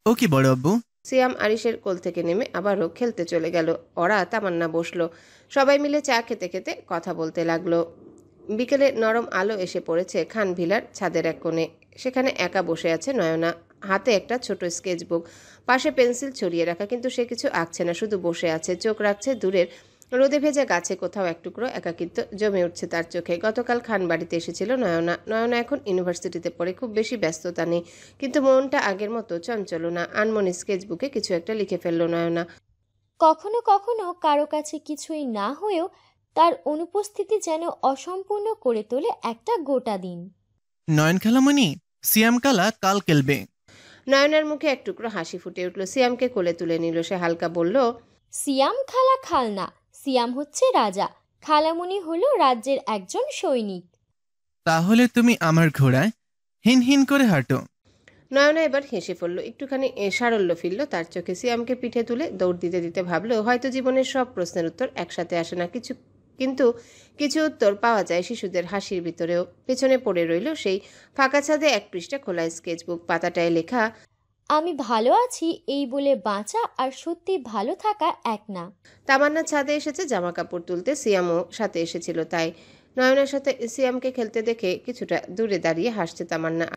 Speaker 21: ওকে বড় আব্বু।
Speaker 2: সিয়াম আরিশের কোল থেকে নেমে আবারও খেলতে চলে গেল। ওরা তামান্না বসলো। সবাই মিলে চা খেতে খেতে কথা বলতে লাগলো। বিকেলে নরম আলো এসে পড়েছে খান ভিলার ছাদের এক কোণে। সেখানে একা বসে আছে নয়না, হাতে একটা ছোট স্কেচবুক, পাশে পেন্সিল ছড়িয়ে রাখা, কিন্তু সে কিছু আঁকছে না, শুধু বসে আছে। চোখ রাখছে দূরের রোদে ভেজা গাছে, কোথাও এক টুকরো একাকিত্ব জমে উঠছে তার চোখে। গতকাল খান বাড়িতে এসেছিল নয়না এখন ইউনিভার্সিটিতে পড়ে, খুব বেশি ব্যস্ততা নেই, কিন্তু মনটা আগের মতো চঞ্চল না। আনমনি স্কেচবুকে কিছু একটা লিখে ফেললো নয়না।
Speaker 10: কখনো কখনো কারো কাছে কিছুই না হয়েও তার অনুপস্থিতি যেন অসম্পূর্ণ করে তোলে একটা গোটা দিন।
Speaker 21: নয়ন খালামণি, সিয়াম কালা কাল খেলবে।
Speaker 2: নয়নার মুখে এক টুকরো হাসি ফুটে উঠল। সিয়ামকে কোলে তুলে নিল। সে হালকা বলল,
Speaker 10: সিয়াম খালা খাল না, সিয়াম হচ্ছে রাজা, খালামণি হলো রাজ্যের একজন সৈনিক।
Speaker 21: তাহলে তুমি আমার ঘোড়ায় হিন হিন করে হাঁটো।
Speaker 2: নয়না এবার হেসে পড়ল, একটুখানি সারল্য ফিরল তার চোখে। সিয়ামকে পিঠে তুলে দৌড় দিতে দিতে ভাবলো, হয়তো জীবনের সব প্রশ্নের উত্তর একসাথে আসে না, কিন্তু কিছু উত্তর পাওয়া যায় শিশুদের হাসির ভিতরেও। পেছনে পড়ে রইল সেই ফাঁকা ছাদে এক পৃষ্ঠা খোলা স্কেচবুক, পাতাটায় লেখা,
Speaker 10: আমি ভালো আছি এই বলে বাঁচা আর সত্যি ভালো থাকা এক না।
Speaker 2: তামান্না ছাদে এসেছে জামা কাপড় তুলতে, সিয়ামও সাথে এসেছিল, তাই নয়নার সাথে সিয়ামকে খেলতে দেখে কিছুটা দূরে দাঁড়িয়ে হাসছে তামান্না।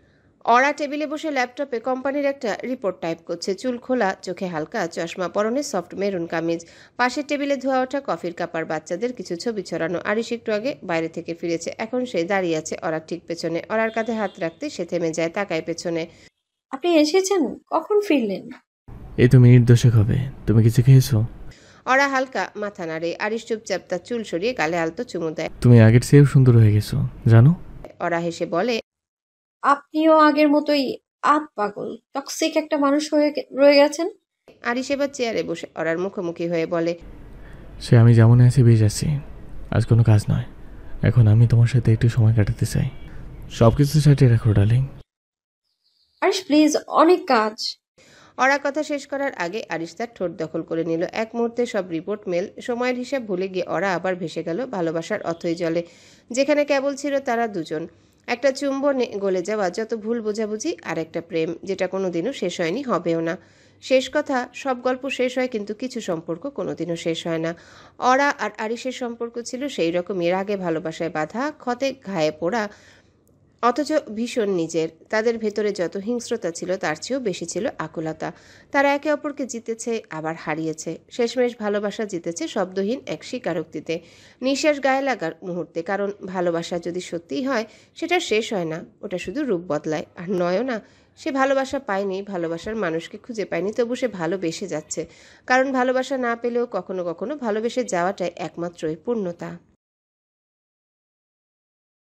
Speaker 2: ওরা টেবিলে বসে ল্যাপটপে কোম্পানির একটা রিপোর্ট টাইপ করছে। চুল খোলা, চোখে হালকা চশমা, পরনে সফট মেরুন কামিজ। পাশের টেবিলে ধোয়া ওঠা কফির কাপ আর বাচ্চাদের কিছু ছবি ছড়ানো। আরিশ একটু আগে বাইরে থেকে ফিরেছে, এখন সে দাঁড়িয়ে আছে ওরার ঠিক পেছনে। ওরার কাঁধে হাত রাখতে সে থেমে যায়, তাকায় পেছনে।
Speaker 1: আপনি এসেছেন? কখন ফিরলেন?
Speaker 3: এই তো মিনিট 10 হবে। তুমি কিছু খেয়েছো?
Speaker 2: ওরা হালকা মাথা নাড়ে। আরিশ চুপচাপ তার চুল সরিয়ে গালে আলতো চুমু দেয়।
Speaker 3: তুমি আগের চেয়েও সুন্দর হয়ে গেছো জানো।
Speaker 2: ওরা হেসে বলে,
Speaker 1: আপনিও আগের মতোই পাগল টক্সিক একটা মানুষ হয়ে রয়ে গেছেন।
Speaker 2: আরিশ এবার চেয়ারে বসে ওরার মুখোমুখি হয়ে বলে,
Speaker 3: সে আমি যেমন আছি বেশ আছি, আজ কোনো কাজ নয়। এখন আমি তোমার সাথে একটু সময় কাটাতে চাই। সব কিছু সাইডে রাখো ডার্লিং।
Speaker 1: আরিশ প্লিজ, অনেক কাজ।
Speaker 2: ওরা কথা শেষ করার আগে আরিশ তার ঠোঁট দখল করে নিল। এক মুহূর্তে সব রিপোর্ট মেল সময়ের হিসাব ভুলে গিয়ে ওরা আবার ভেসে গেল ভালোবাসার অথই জলে, যেখানে কেবল ছিল তারা দুজন। একটা চুম্বনে গলে যাওয়া যত ভুল বোঝাবুঝি, আর একটা প্রেম যেটা কোনোদিনও শেষ হয়নি, হবেও না। শেষ কথা, সব গল্প শেষ হয় কিন্তু কিছু সম্পর্ক কোনোদিনও শেষ হয় না। ওরা আর আরিশের সম্পর্ক ছিল সেই রকম, এর আগে ভালোবাসায় বাধা, ক্ষতে ঘায়ে পোড়া, অথচ ভীষণ নিজের। তাদের ভেতরে যত হিংস্রতা ছিল তার চেয়েও বেশি ছিল আকুলতা। তারা একে অপরকে জিতেছে আবার হারিয়েছে। শেষমেশ ভালোবাসা জিতেছে শব্দহীন এক স্বীকারোক্তিতে, নিঃশ্বাস গায়ে লাগার মুহূর্তে। কারণ ভালোবাসা যদি সত্যিই হয় সেটা শেষ হয় না, ওটা শুধু রূপ বদলায়। আর নয়ও না, সে ভালোবাসা পায়নি, ভালোবাসার মানুষকে খুঁজে পায়নি, তবু সে ভালোবেসে যাচ্ছে। কারণ ভালোবাসা না পেলেও কখনো কখনো ভালোবেসে যাওয়াটাই একমাত্রই পূর্ণতা।